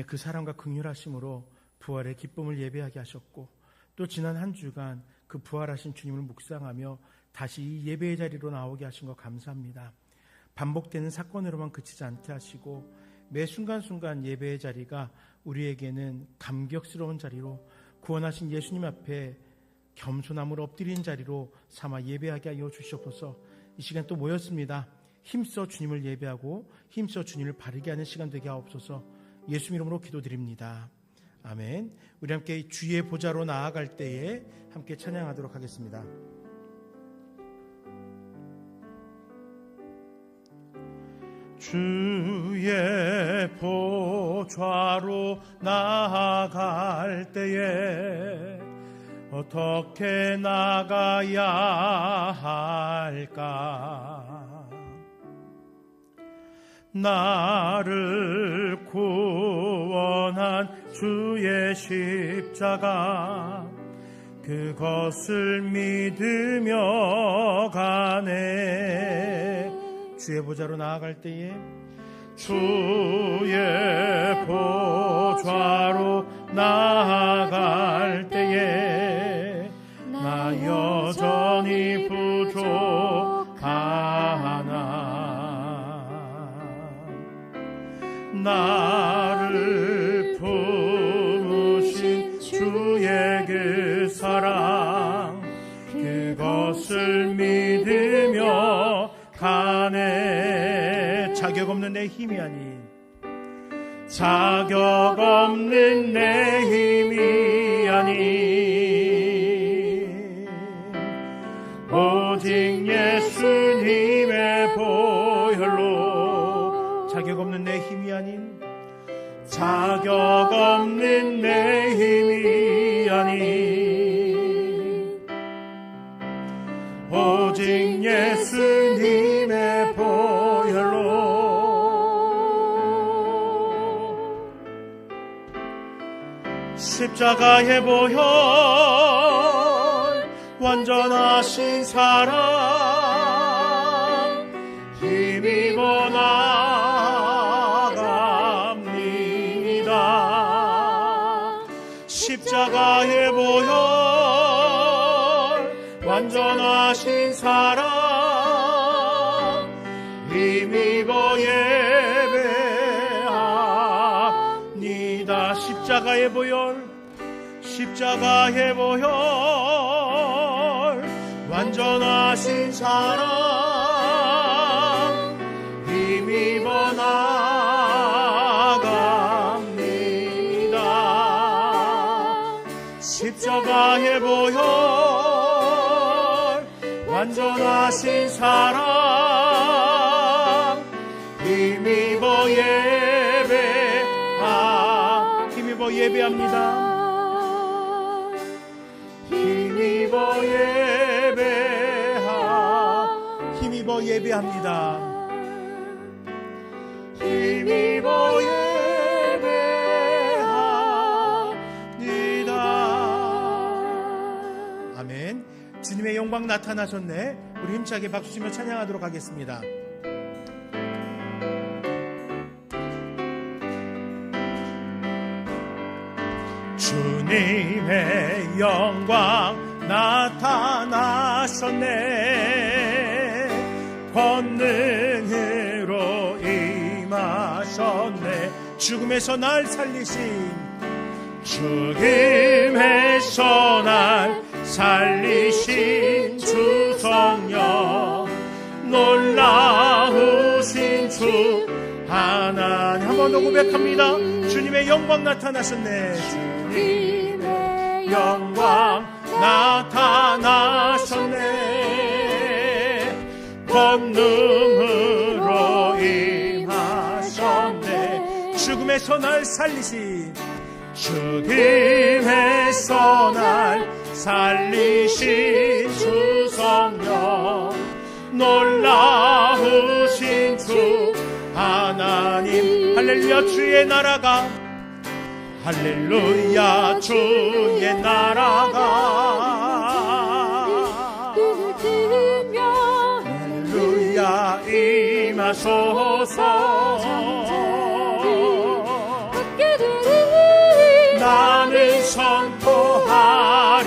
그 사랑과 긍휼하심으로 부활의 기쁨을 예배하게 하셨고, 또 지난 한 주간 그 부활하신 주님을 묵상하며 다시 이 예배의 자리로 나오게 하신 것 감사합니다. 반복되는 사건으로만 그치지 않게 하시고 매 순간순간 예배의 자리가 우리에게는 감격스러운 자리로, 구원하신 예수님 앞에 겸손함으로 엎드린 자리로 삼아 예배하게 하여 주시옵소서. 이 시간 또 모였습니다. 힘써 주님을 예배하고 힘써 주님을 바르게 하는 시간 되게 하옵소서. 예수 이름으로 기도드립니다. 아멘. 우리 함께 주의 보좌로 나아갈 때에 함께 찬양하도록 하겠습니다. 주의 보좌로 나아갈 때에 어떻게 나가야 할까? 나를 구원한 주의 십자가, 그것을 믿으며 가네. 주의 보좌로 나아갈 때에, 주의 보좌로 나아갈 때에 나 여전히 부족하나. 나를 품으신 주의 그 사랑, 그것을 믿으며 가네. 자격 없는 내 힘이 아닌, 자격 없는 내 힘이 아닌, 오직 예수님의 보혈로, 자격 없는 내 힘이 아닌, 자격 없는 내 힘이 아닌, 오직 예수님의 보혈로. 십자가의 보혈, 완전하신 사랑, 힘입어 나갑니다. 십자가의 보혈, 완전하신 사랑, 힘입어 예배합니다. 십자가의 보혈, 십자가의 보혈, 완전하신 사랑, 힘입어 나갑니다. 십자가의 보혈, 완전하신 사랑, 힘입어 힘입어 예배합니다. 힘입어 예배합니다. 힘입어 예배합니다. 아멘. 주님의 영광 나타나셨네. 우리 힘차게 박수치며 찬양하도록 하겠습니다. 주님의 영광 나타나셨네. 권능으로 임하셨네. 죽음에서 날 살리신, 죽음에서 날 살리신 주 성령, 놀라우신 주 하나님. 한 번 더 고백합니다. 주님의 영광 나타나셨네. 주님의 영광 나타나셨네. 권능으로 임하셨네. 죽음에서 날 살리신, 죽음에서 날 살리신 주 성령, 놀라우신 주 하나님. 할렐루야. 주의 나라가, 할렐루야. 주의 나라가, 할렐루야. 임하소서.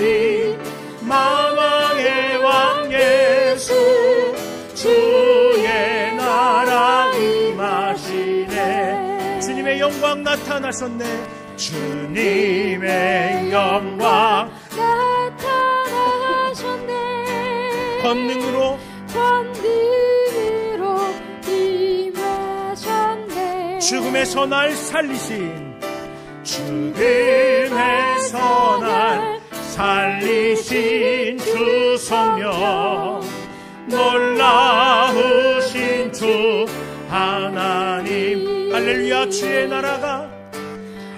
선포하리 만왕의 왕 예수 주의 나라 임하시네. 주님의 영광 나타나셨네. 주님의 영광 나타나셨네. 권능으로 임하셨네. 죽음에서 날 살리신 죽음에서 날 살리신 주 성령 놀라우신 주 하나님. 할렐루야. 주의 나라가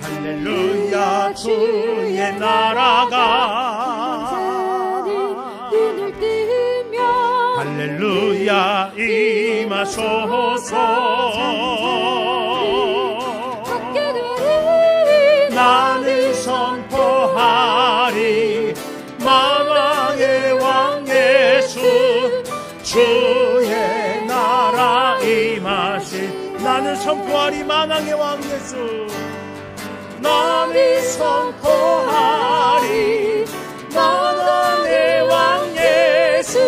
할렐루야 주의 나라가 눈을 뜨며 할렐루야 임하소서. 나는 선포하리 만왕의 왕 예수 주의 나라 임하시. 나는 선포하리 만왕의 왕 예수. 나는 선포하리 만왕의 왕 예수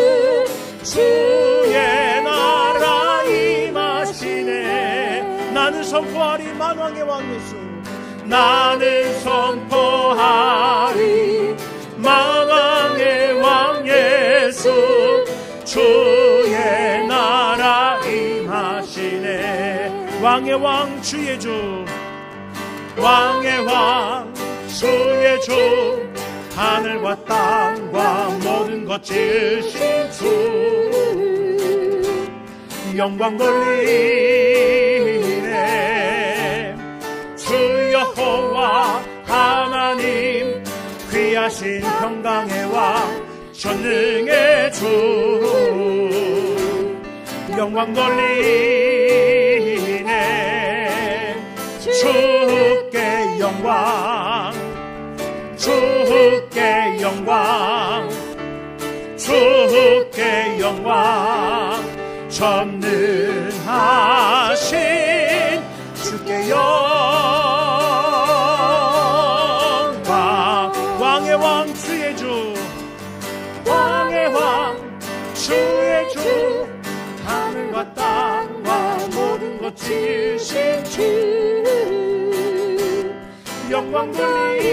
주의 나라 임하시네. 나는 선포하리 만왕의 왕 예수. 나는 선포하리 만왕의 왕 예수 주의 나라 임하시네. 왕의 왕 주의 주 왕의 왕 주의 주 하늘과 땅과 모든 것 지으신 주 영광 돌리네. 주 여호와 하나님 귀하신 평강의 왕 전능의 주 영광 돌리네. 주께 영광 주께 영광 주께 영광 전능하신 주께 영광. 왕의 왕 주의 주 왕의 왕 주의 주 하늘과 땅과 모든 것 지으신 주 영광 돌리네.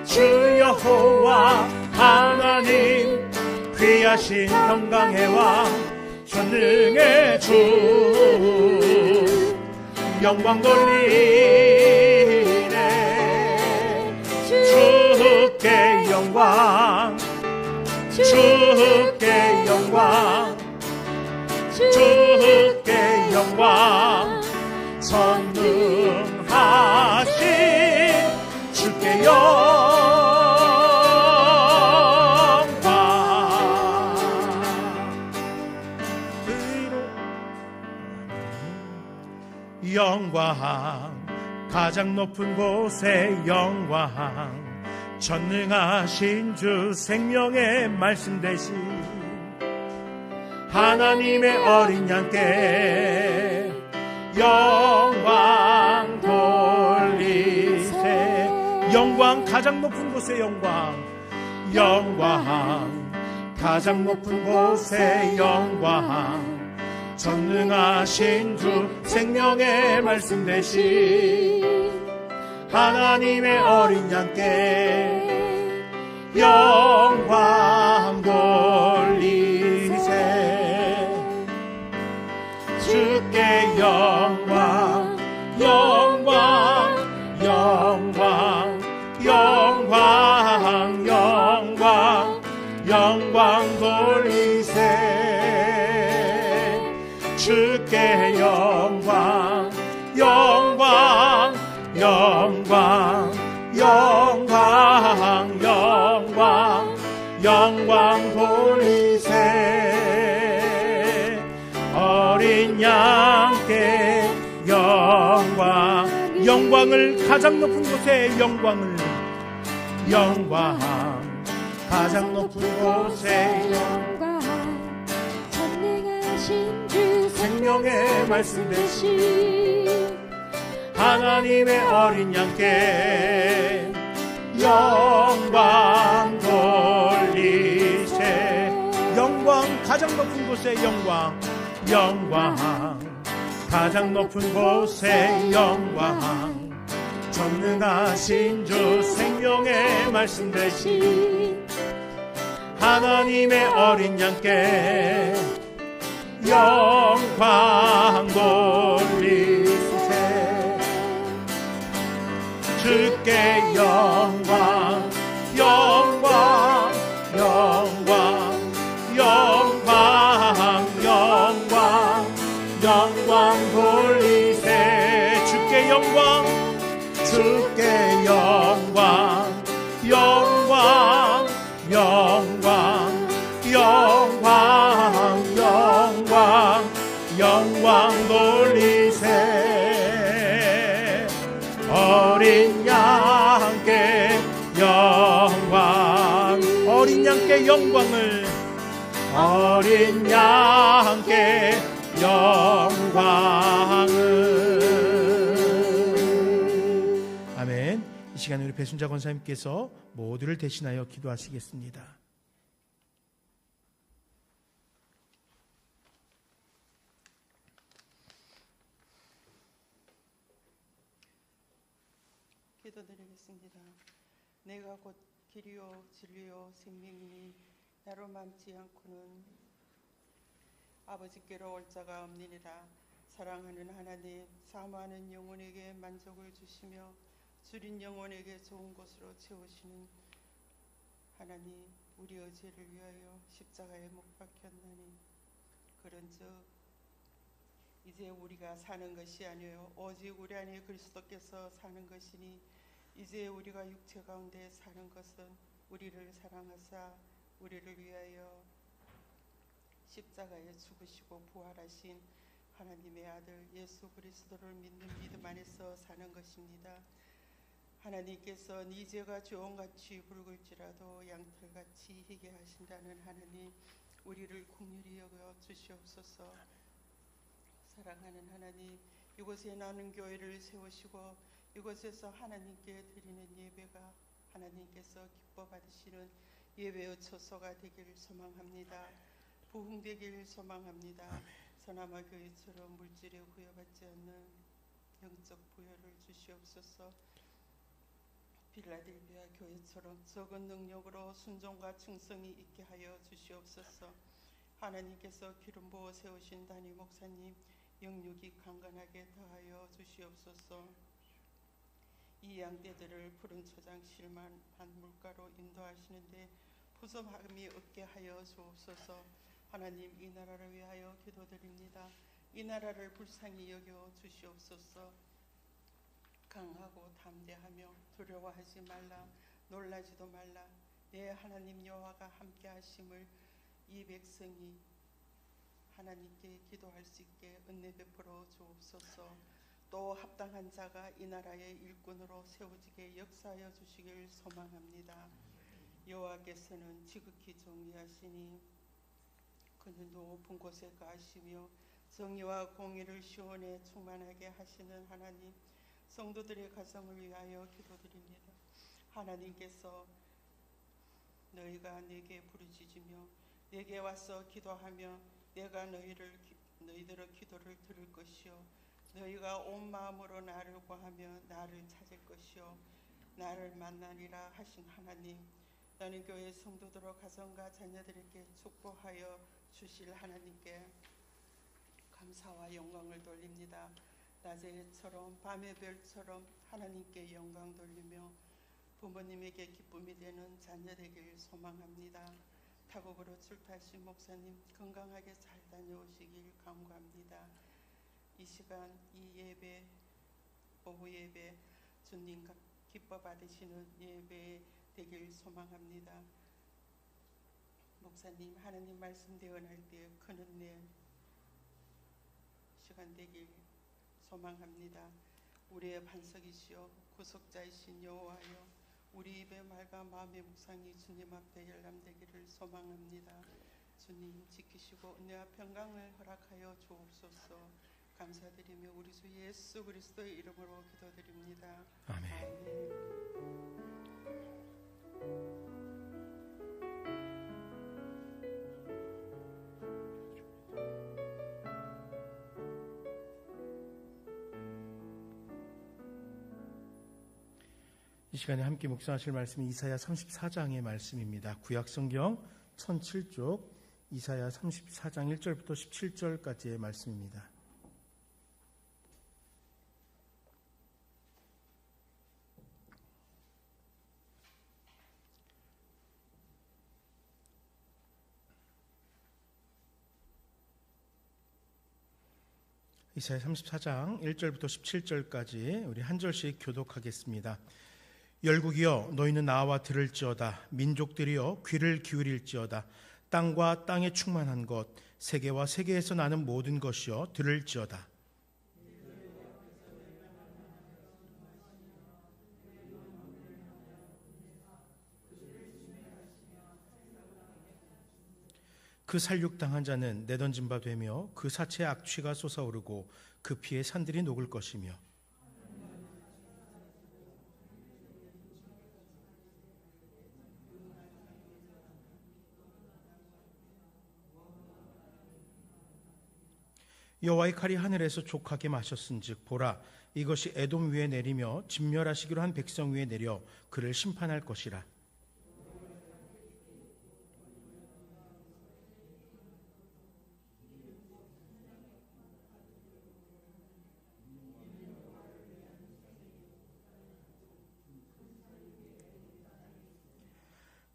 주 여호와 하나님 귀하신 평강의 왕 전능의 주 영광 돌리네. 주께 영광 주께 영광 주께 영광 전능하신 주께 영광 가장 높은 곳에 영광 전능하신 주 생명의 말씀 되신 하나님의 어린 양께 영광 돌리세. 영광 가장 높은 곳에 영광 영광 가장 높은 곳에 영광 전능하신 주 생명의 말씀 되신 하나님의 어린 양께 영광 돌리세. 주께 영광 영광 영광 영광 영광 영광 돌리세. 주께 영광 영광 영광 영광 영광 영광 돌리세. 어린 양께 영광 영광을 가장 높은 곳에 영광을 영광 가장 높은 곳에 영광 전능하신 주 생명의 말씀 되신 하나님의 어린 양께 영광 영광 가장 높은 곳에 영광 전능하신 주 생명의 말씀 되신 하나님의 어린 양께 영광 돌리세 주께 영광 영광 영광 영광 영광 영광 돌리세 주께 영광 주께 영광 영광 영광 영광 영광 영광 돌리세 어린 양께 영광 어린 양께 영광을 어린 양께 영광을 아멘. 이 시간에 우리 배순자 권사님께서 모두를 대신하여 기도하시겠습니다. 기도드리겠습니다. 내가 곧 길이요 진리요 생명이니 나로 맘지 않고는 아버지께로 올 자가 없느니라. 사랑하는 하나님, 사모하는 영혼에게 만족을 주시며 줄인 영혼에게 좋은 곳으로 채우시는 하나님, 우리의 죄를 위하여 십자가에 못 박혔나니 그런즉 이제 우리가 사는 것이 아니요 오직 우리 안에 그리스도께서 사는 것이니 이제 우리가 육체 가운데 사는 것은 우리를 사랑하사 우리를 위하여 십자가에 죽으시고 부활하신 하나님의 아들 예수 그리스도를 믿는 믿음 안에서 사는 것입니다. 하나님께서 네 죄가 주홍같이 붉을지라도 양털같이 희게 하신다는 하나님, 우리를 긍휼히 여겨 주시옵소서. 사랑하는 하나님, 이곳에 나는 교회를 세우시고 이곳에서 하나님께 드리는 예배가 하나님께서 기뻐 받으시는 예배의 처소가 되기를 소망합니다. 부흥되기를 소망합니다. 서남아 교회처럼 물질에 구애받지 않는 영적 부여를 주시옵소서. 필라델비아 교회처럼 적은 능력으로 순종과 충성이 있게 하여 주시옵소서. 하나님께서 기름 부어 세우신 담임 목사님 영육이 강건하게 더하여 주시옵소서. 이 양떼들을 푸른 초장 실만한 물가로 인도하시는데 부족함이 없게 하여 주옵소서. 하나님, 이 나라를 위하여 기도드립니다. 이 나라를 불쌍히 여겨 주시옵소서. 강하고 담대하며 두려워하지 말라, 놀라지도 말라. 내 하나님 여호와가 함께 하심을 이 백성이 하나님께 기도할 수 있게 은혜 베풀어 주옵소서. 또 합당한 자가 이 나라의 일꾼으로 세워지게 역사하여 주시길 소망합니다. 여호와께서는 지극히 정의하시니 그는 높은 곳에 가시며 정의와 공의를 시온에 충만하게 하시는 하나님, 성도들의 가정을 위하여 기도드립니다. 하나님께서 너희가 내게 부르짖으며 내게 와서 기도하며 내가 너희들의 기도를 들을 것이요 너희가 온 마음으로 나를 구하며 나를 찾을 것이요 나를 만나리라 하신 하나님, 나는 교회 성도들의 가정과 자녀들에게 축복하여 주실 하나님께 감사와 영광을 돌립니다. 낮의 해처럼 밤의 별처럼 하나님께 영광 돌리며 부모님에게 기쁨이 되는 자녀 되길 소망합니다. 타국으로 출타하신 목사님 건강하게 잘 다녀오시길 간구합니다. 이 시간 이 예배, 오후 예배 주님 기뻐 받으시는 예배 되길 소망합니다. 목사님 하나님 말씀 대언할 때 큰 은혜 시간 되길 소망합니다. 우리의 반석이시여 구속자이신 여호와여, 우리 입의 말과 마음의 묵상이 주님 앞에 열람되기를 소망합니다. 주님 지키시고 은혜와 평강을 허락하여 주옵소서. 감사드리며 우리 주 예수 그리스도의 이름으로 기도드립니다. 아멘. 아멘. 이 시간에 함께 묵상하실 말씀은 이사야 34장의 말씀입니다. 구약성경 1007쪽 이사야 34장 1절부터 17절까지의 말씀입니다. 이사야 34장 1절부터 17절까지 우리 한 절씩 교독하겠습니다. 열국이여 너희는 나와 들을지어다. 민족들이여 귀를 기울일지어다. 땅과 땅에 충만한 것 세계와 세계에서 나는 모든 것이여 들을지어다. 그 살육당한 자는 내던진 바 되며 그 사체의 악취가 솟아오르고 그 피에 산들이 녹을 것이며 여호와의 칼이 하늘에서 족하게 마셨은즉 보라 이것이 에돔 위에 내리며 진멸하시기로 한 백성 위에 내려 그를 심판할 것이라.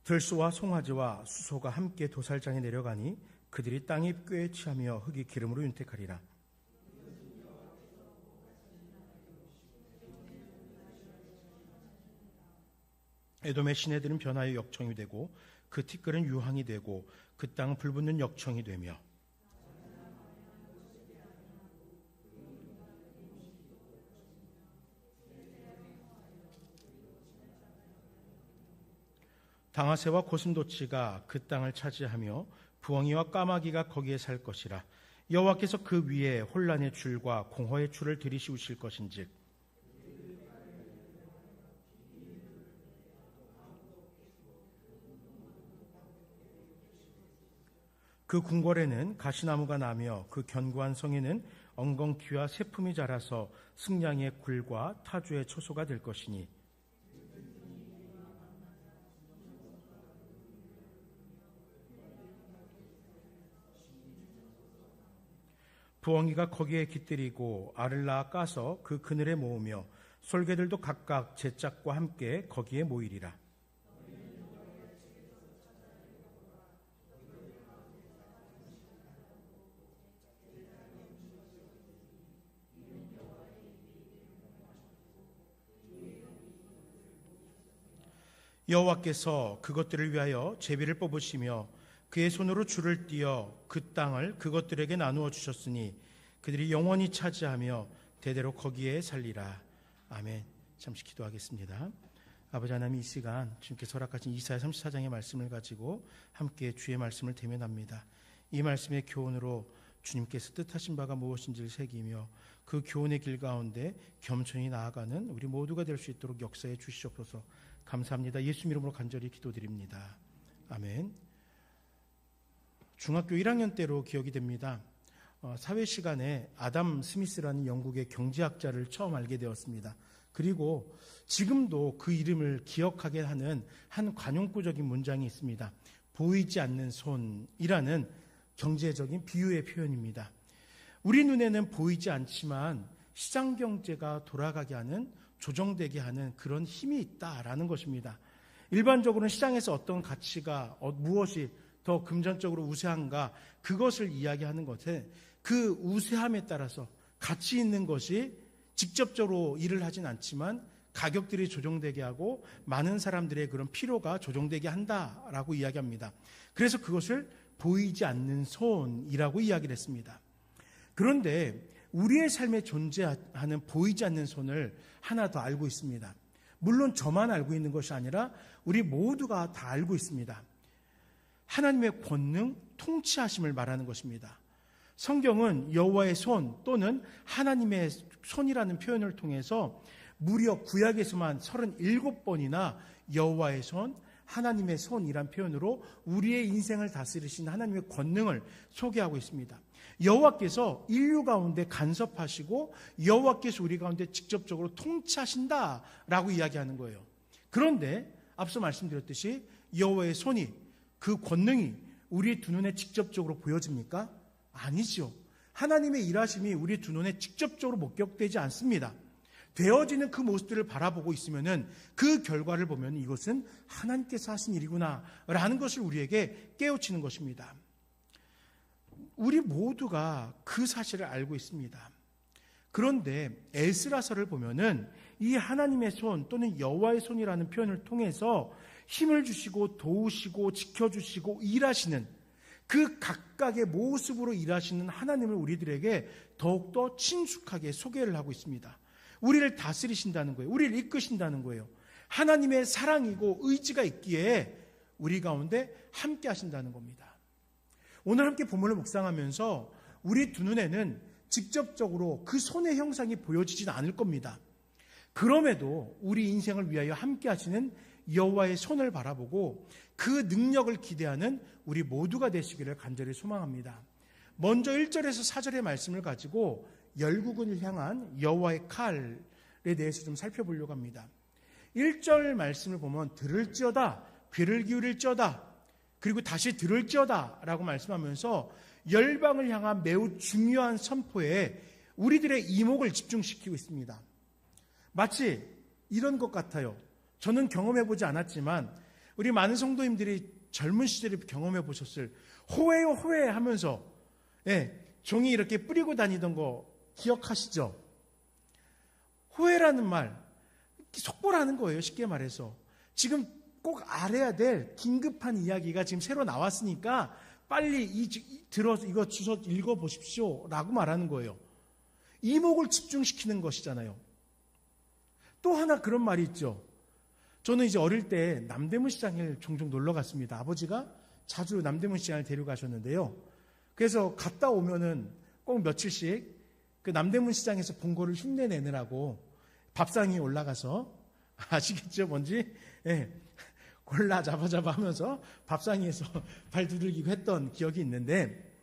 들소와 송아지와 수소가 함께 도살장에 내려가니 그들이 땅이 꾀에 취하며 흙이 기름으로 윤택하리라. 에돔의 시내들은 변화의 역청이 되고 그 티끌은 유황이 되고 그 땅은 불붙는 역청이 되며 당아새와 고슴도치가 그 땅을 차지하며 부엉이와 까마귀가 거기에 살 것이라. 여호와께서 그 위에 혼란의 줄과 공허의 줄을 들이씌우실 것인즉 그 궁궐에는 가시나무가 나며 그 견고한 성에는 엉겅퀴와 새품이 자라서 승냥의 굴과 타주의 초소가 될 것이니 부엉이가 거기에 깃들이고 알을 낳아 까서 그 그늘에 모으며 솔개들도 각각 제 짝과 함께 거기에 모이리라. 여호와께서 그것들을 위하여 제비를 뽑으시며 그의 손으로 줄을 띄어 그 땅을 그것들에게 나누어 주셨으니 그들이 영원히 차지하며 대대로 거기에 살리라. 아멘. 잠시 기도하겠습니다. 아버지 하나님, 이 시간 주님께서 허락하신 이사야 34장의 말씀을 가지고 함께 주의 말씀을 대면합니다. 이 말씀의 교훈으로 주님께서 뜻하신 바가 무엇인지를 새기며 그 교훈의 길 가운데 겸손히 나아가는 우리 모두가 될 수 있도록 역사해 주시옵소서. 감사합니다. 예수 이름으로 간절히 기도드립니다. 아멘. 중학교 1학년 때로 기억이 됩니다. 사회 시간에 아담 스미스라는 영국의 경제학자를 처음 알게 되었습니다. 그리고 지금도 그 이름을 기억하게 하는 한 관용구적인 문장이 있습니다. 보이지 않는 손이라는 경제적인 비유의 표현입니다. 우리 눈에는 보이지 않지만 시장 경제가 돌아가게 하는, 조정되게 하는 그런 힘이 있다라는 것입니다. 일반적으로는 시장에서 어떤 가치가 무엇이 더 금전적으로 우세한가, 그것을 이야기하는 것에 그 우세함에 따라서 가치 있는 것이 직접적으로 일을 하진 않지만 가격들이 조정되게 하고 많은 사람들의 그런 필요가 조정되게 한다라고 이야기합니다. 그래서 그것을 보이지 않는 손이라고 이야기를 했습니다. 그런데 우리의 삶에 존재하는 보이지 않는 손을 하나 더 알고 있습니다. 물론 저만 알고 있는 것이 아니라 우리 모두가 다 알고 있습니다. 하나님의 권능, 통치하심을 말하는 것입니다. 성경은 여호와의 손 또는 하나님의 손이라는 표현을 통해서 무려 구약에서만 37번이나 여호와의 손, 하나님의 손이란 표현으로 우리의 인생을 다스리신 하나님의 권능을 소개하고 있습니다. 여호와께서 인류 가운데 간섭하시고 여호와께서 우리 가운데 직접적으로 통치하신다라고 이야기하는 거예요. 그런데 앞서 말씀드렸듯이 여호와의 손이, 그 권능이 우리 두 눈에 직접적으로 보여집니까? 아니죠. 하나님의 일하심이 우리 두 눈에 직접적으로 목격되지 않습니다. 되어지는 그 모습들을 바라보고 있으면은 그 결과를 보면 이것은 하나님께서 하신 일이구나 라는 것을 우리에게 깨우치는 것입니다. 우리 모두가 그 사실을 알고 있습니다. 그런데 에스라서를 보면은 이 하나님의 손 또는 여호와의 손이라는 표현을 통해서 힘을 주시고 도우시고 지켜주시고 일하시는 그 각각의 모습으로 일하시는 하나님을 우리들에게 더욱더 친숙하게 소개를 하고 있습니다. 우리를 다스리신다는 거예요. 우리를 이끄신다는 거예요. 하나님의 사랑이고 의지가 있기에 우리 가운데 함께 하신다는 겁니다. 오늘 함께 본문을 묵상하면서 우리 두 눈에는 직접적으로 그 손의 형상이 보여지진 않을 겁니다. 그럼에도 우리 인생을 위하여 함께 하시는 여호와의 손을 바라보고 그 능력을 기대하는 우리 모두가 되시기를 간절히 소망합니다. 먼저 1절에서 4절의 말씀을 가지고 열국을 향한 여호와의 칼에 대해서 좀 살펴보려고 합니다. 1절 말씀을 보면 들을지어다, 귀를 기울일지어다, 그리고 다시 들을지어다 라고 말씀하면서 열방을 향한 매우 중요한 선포에 우리들의 이목을 집중시키고 있습니다. 마치 이런 것 같아요. 저는 경험해보지 않았지만 우리 많은 성도님들이 젊은 시절에 경험해 보셨을 호해요 호해 하면서 종이 이렇게 뿌리고 다니던 거 기억하시죠? 호해라는 말, 속보라는 거예요. 쉽게 말해서. 지금 꼭 알아야 될 긴급한 이야기가 지금 새로 나왔으니까 빨리 들어서 이거 주워 읽어보십시오 라고 말하는 거예요. 이목을 집중시키는 것이잖아요. 또 하나 그런 말이 있죠. 저는 이제 어릴 때 남대문 시장을 종종 놀러 갔습니다. 아버지가 자주 남대문 시장을 데려가셨는데요. 그래서 갔다 오면은 꼭 며칠씩 그 남대문 시장에서 본 거를 흉내내느라고 밥상에 올라가서, 아시겠죠? 뭔지? 골라 잡아 하면서 밥상에서 발 두들기고 했던 기억이 있는데,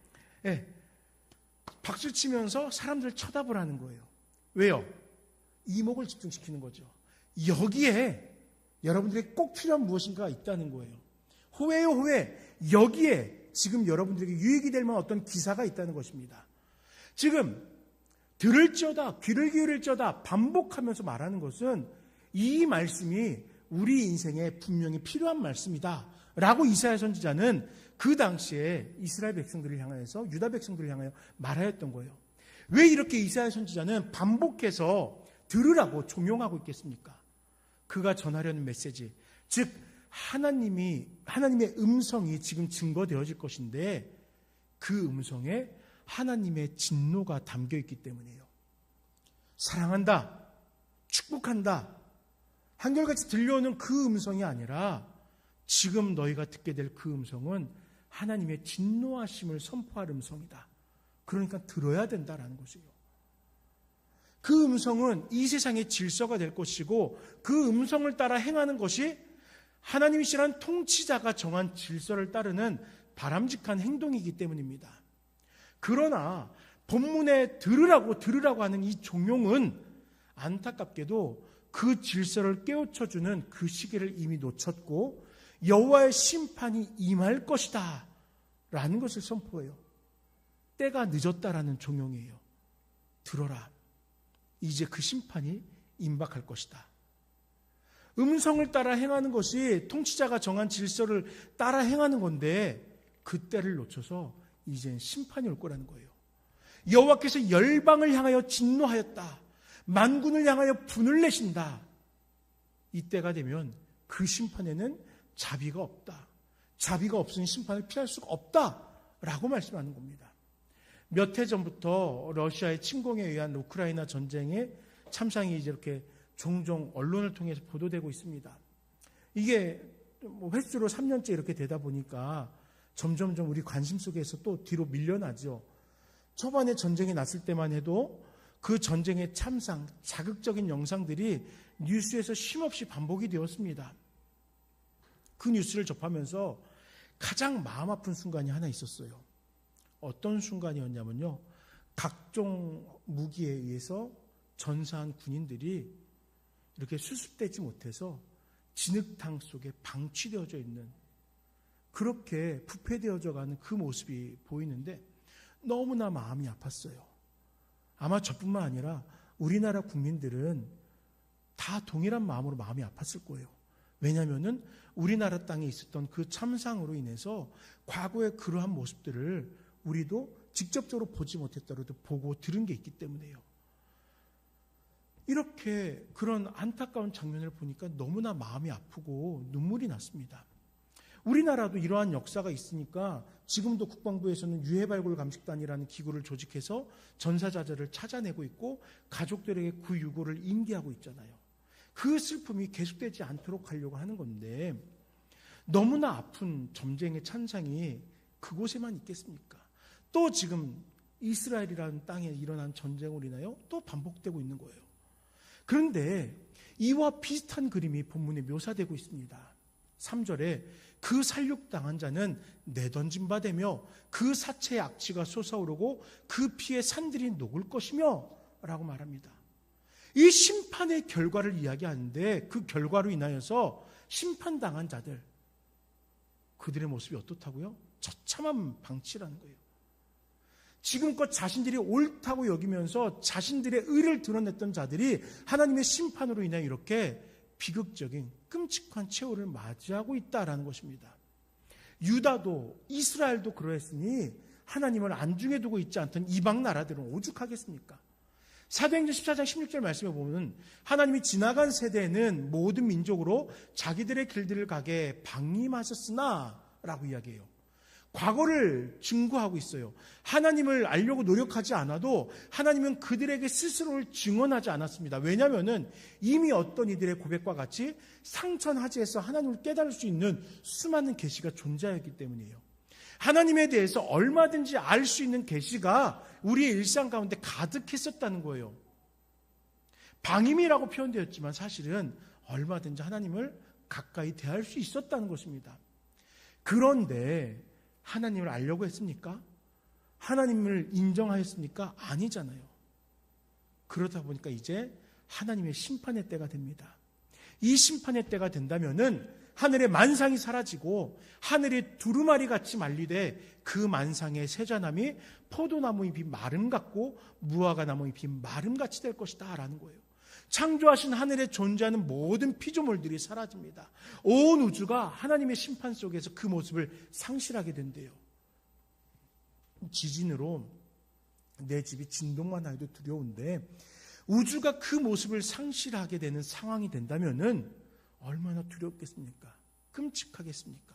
박수 치면서 사람들 쳐다보라는 거예요. 왜요? 이목을 집중시키는 거죠. 여기에 여러분들에게 꼭 필요한 무엇인가가 있다는 거예요. 호해요 호해. 여기에 지금 여러분들에게 유익이 될 만한 어떤 기사가 있다는 것입니다. 지금 들을지어다, 귀를 기울일지어다 반복하면서 말하는 것은 이 말씀이 우리 인생에 분명히 필요한 말씀이다 라고 이사야 선지자는 그 당시에 이스라엘 백성들을 향하여서, 유다 백성들을 향하여 말하였던 거예요. 왜 이렇게 이사야 선지자는 반복해서 들으라고 종용하고 있겠습니까? 그가 전하려는 메시지, 즉 하나님의 음성이 지금 증거되어질 것인데 그 음성에 하나님의 진노가 담겨 있기 때문이에요. 사랑한다, 축복한다, 한결같이 들려오는 그 음성이 아니라 지금 너희가 듣게 될 그 음성은 하나님의 진노하심을 선포할 음성이다. 그러니까 들어야 된다라는 것이에요. 그 음성은 이 세상의 질서가 될 것이고 그 음성을 따라 행하는 것이 하나님이시란 통치자가 정한 질서를 따르는 바람직한 행동이기 때문입니다. 그러나 본문에 들으라고 하는 이 종용은 안타깝게도 그 질서를 깨우쳐주는 그 시기를 이미 놓쳤고 여호와의 심판이 임할 것이다 라는 것을 선포해요. 때가 늦었다라는 종용이에요. 들어라. 이제 그 심판이 임박할 것이다. 음성을 따라 행하는 것이 통치자가 정한 질서를 따라 행하는 건데 그 때를 놓쳐서 이젠 심판이 올 거라는 거예요. 여호와께서 열방을 향하여 진노하였다. 만군을 향하여 분을 내신다. 이때가 되면 그 심판에는 자비가 없다. 자비가 없으니 심판을 피할 수가 없다라고 말씀하는 겁니다. 몇 해 전부터 러시아의 침공에 의한 우크라이나 전쟁의 참상이 이제 이렇게 종종 언론을 통해서 보도되고 있습니다. 이게 횟수로 3년째 이렇게 되다 보니까 점점점 우리 관심 속에서 또 뒤로 밀려나죠. 초반에 전쟁이 났을 때만 해도 그 전쟁의 참상, 자극적인 영상들이 뉴스에서 쉼없이 반복이 되었습니다. 그 뉴스를 접하면서 가장 마음 아픈 순간이 하나 있었어요. 어떤 순간이었냐면요. 각종 무기에 의해서 전사한 군인들이 이렇게 수습되지 못해서 진흙탕 속에 방치되어져 있는, 그렇게 부패되어져 가는 그 모습이 보이는데 너무나 마음이 아팠어요. 아마 저뿐만 아니라 우리나라 국민들은 다 동일한 마음으로 마음이 아팠을 거예요. 왜냐하면 우리나라 땅에 있었던 그 참상으로 인해서 과거의 그러한 모습들을 우리도 직접적으로 보지 못했더라도 보고 들은 게 있기 때문에요. 이렇게 그런 안타까운 장면을 보니까 너무나 마음이 아프고 눈물이 났습니다. 우리나라도 이러한 역사가 있으니까 지금도 국방부에서는 유해발굴감식단이라는 기구를 조직해서 전사자들을 찾아내고 있고 가족들에게 그 유고를 인계하고 있잖아요. 그 슬픔이 계속되지 않도록 하려고 하는 건데 너무나 아픈 전쟁의 찬상이 그곳에만 있겠습니까? 또 지금 이스라엘이라는 땅에 일어난 전쟁으로 인하여 또 반복되고 있는 거예요. 그런데 이와 비슷한 그림이 본문에 묘사되고 있습니다. 3절에 그 살육당한 자는 내던진 바 되며 그 사체의 악취가 솟아오르고 그 피에 산들이 녹을 것이며 라고 말합니다. 이 심판의 결과를 이야기하는데 그 결과로 인하여서 심판당한 자들, 그들의 모습이 어떻다고요? 처참한 방치라는 거예요. 지금껏 자신들이 옳다고 여기면서 자신들의 의를 드러냈던 자들이 하나님의 심판으로 인해 이렇게 비극적인 끔찍한 최후를 맞이하고 있다라는 것입니다. 유다도 이스라엘도 그러했으니 하나님을 안중에 두고 있지 않던 이방 나라들은 오죽하겠습니까? 사도행전 14장 16절 말씀에 보면 하나님이 지나간 세대에는 모든 민족으로 자기들의 길들을 가게 방임하셨으나 라고 이야기해요. 과거를 증거하고 있어요. 하나님을 알려고 노력하지 않아도 하나님은 그들에게 스스로를 증언하지 않았습니다. 왜냐하면 이미 어떤 이들의 고백과 같이 상천하지에서 하나님을 깨달을 수 있는 수많은 계시가 존재하였기 때문이에요. 하나님에 대해서 얼마든지 알 수 있는 계시가 우리의 일상 가운데 가득했었다는 거예요. 방임이라고 표현되었지만 사실은 얼마든지 하나님을 가까이 대할 수 있었다는 것입니다. 그런데 하나님을 알려고 했습니까? 하나님을 인정하였습니까? 아니잖아요. 그러다 보니까 이제 하나님의 심판의 때가 됩니다. 이 심판의 때가 된다면은 하늘의 만상이 사라지고 하늘이 두루마리 같이 말리되 그 만상의 세자남이 포도나무 잎이 마름 같고 무화과 나무 잎이 마름 같이 될 것이다 라는 거예요. 창조하신 하늘에 존재하는 모든 피조물들이 사라집니다. 온 우주가 하나님의 심판 속에서 그 모습을 상실하게 된대요. 지진으로 내 집이 진동만 해도 두려운데 우주가 그 모습을 상실하게 되는 상황이 된다면은 얼마나 두렵겠습니까? 끔찍하겠습니까?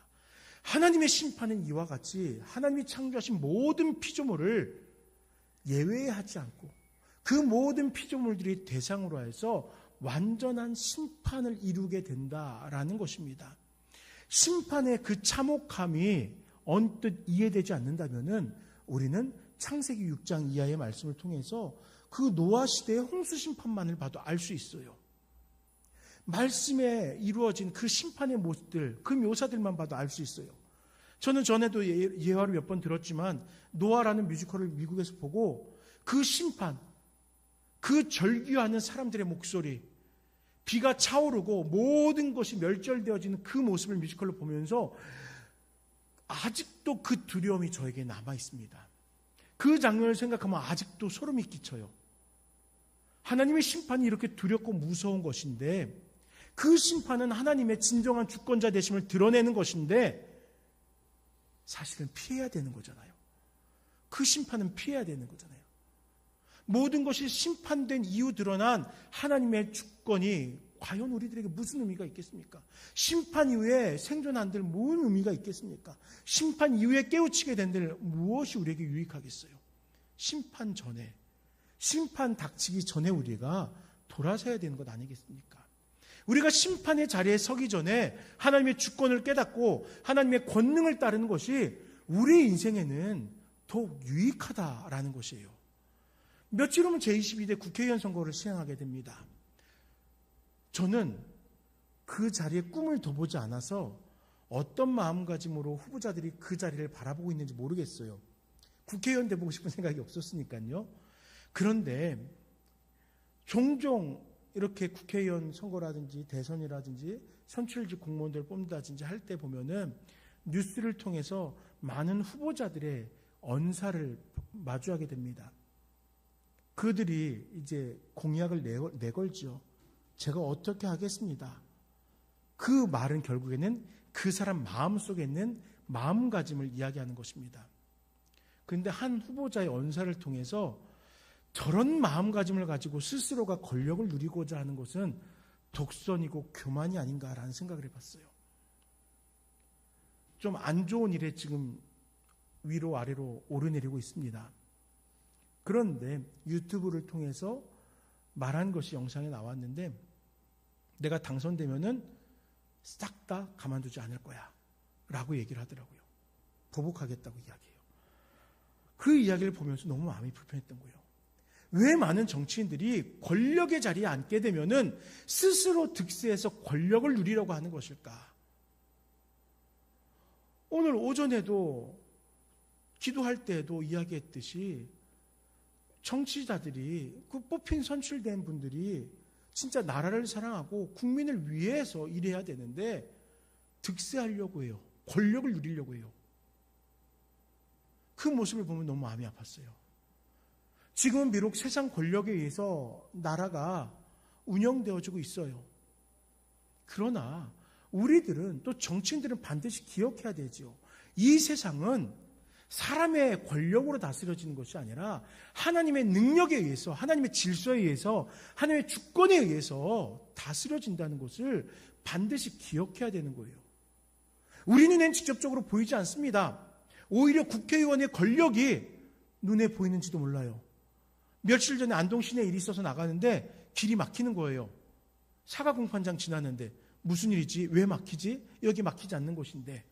하나님의 심판은 이와 같이 하나님이 창조하신 모든 피조물을 예외하지 않고 그 모든 피조물들이 대상으로 해서 완전한 심판을 이루게 된다라는 것입니다. 심판의 그 참혹함이 언뜻 이해되지 않는다면은 우리는 창세기 6장 이하의 말씀을 통해서 그 노아 시대의 홍수 심판만을 봐도 알 수 있어요. 말씀에 이루어진 그 심판의 모습들, 그 묘사들만 봐도 알 수 있어요. 저는 전에도 예화를 몇 번 들었지만 노아라는 뮤지컬을 미국에서 보고 그 심판, 그 절규하는 사람들의 목소리, 비가 차오르고 모든 것이 멸절되어지는 그 모습을 뮤지컬로 보면서 아직도 그 두려움이 저에게 남아 있습니다. 그 장면을 생각하면 아직도 소름이 끼쳐요. 하나님의 심판이 이렇게 두렵고 무서운 것인데 그 심판은 하나님의 진정한 주권자 되심을 드러내는 것인데 사실은 피해야 되는 거잖아요. 그 심판은 피해야 되는 거잖아요. 모든 것이 심판된 이후 드러난 하나님의 주권이 과연 우리들에게 무슨 의미가 있겠습니까? 심판 이후에 생존한들 무슨 의미가 있겠습니까? 심판 이후에 깨우치게 된들 무엇이 우리에게 유익하겠어요? 심판 전에, 심판 닥치기 전에 우리가 돌아서야 되는 것 아니겠습니까? 우리가 심판의 자리에 서기 전에 하나님의 주권을 깨닫고 하나님의 권능을 따르는 것이 우리의 인생에는 더욱 유익하다라는 것이에요. 며칠 후면 제22대 국회의원 선거를 시행하게 됩니다. 저는 그 자리에 꿈을 둬보지 않아서 어떤 마음가짐으로 후보자들이 그 자리를 바라보고 있는지 모르겠어요. 국회의원 돼보고 싶은 생각이 없었으니까요. 그런데 종종 이렇게 국회의원 선거라든지 대선이라든지 선출직 공무원들을 뽑는다든지 할 때 보면은 뉴스를 통해서 많은 후보자들의 언사를 마주하게 됩니다. 그들이 이제 공약을 내걸죠. 제가 어떻게 하겠습니다. 그 말은 결국에는 그 사람 마음속에 있는 마음가짐을 이야기하는 것입니다. 그런데 한 후보자의 언사를 통해서 저런 마음가짐을 가지고 스스로가 권력을 누리고자 하는 것은 독선이고 교만이 아닌가라는 생각을 해봤어요. 좀 안 좋은 일에 지금 위로 아래로 오르내리고 있습니다. 그런데 유튜브를 통해서 말한 것이 영상에 나왔는데 내가 당선되면은 싹 다 가만두지 않을 거야 라고 얘기를 하더라고요. 보복하겠다고 이야기해요. 그 이야기를 보면서 너무 마음이 불편했던 거예요. 왜 많은 정치인들이 권력의 자리에 앉게 되면은 스스로 득세해서 권력을 누리려고 하는 것일까? 오늘 오전에도 기도할 때에도 이야기했듯이 정치자들이 그 뽑힌 선출된 분들이 진짜 나라를 사랑하고 국민을 위해서 일해야 되는데 득세하려고 해요. 권력을 누리려고 해요. 그 모습을 보면 너무 마음이 아팠어요. 지금은 비록 세상 권력에 의해서 나라가 운영되어지고 있어요. 그러나 우리들은 또 정치인들은 반드시 기억해야 되죠. 이 세상은 사람의 권력으로 다스려지는 것이 아니라 하나님의 능력에 의해서, 하나님의 질서에 의해서, 하나님의 주권에 의해서 다스려진다는 것을 반드시 기억해야 되는 거예요. 우리 눈엔 직접적으로 보이지 않습니다. 오히려 국회의원의 권력이 눈에 보이는지도 몰라요. 며칠 전에 안동 시내에 일이 있어서 나가는데 길이 막히는 거예요. 사과 공판장 지났는데 무슨 일이지? 왜 막히지? 여기 막히지 않는 곳인데.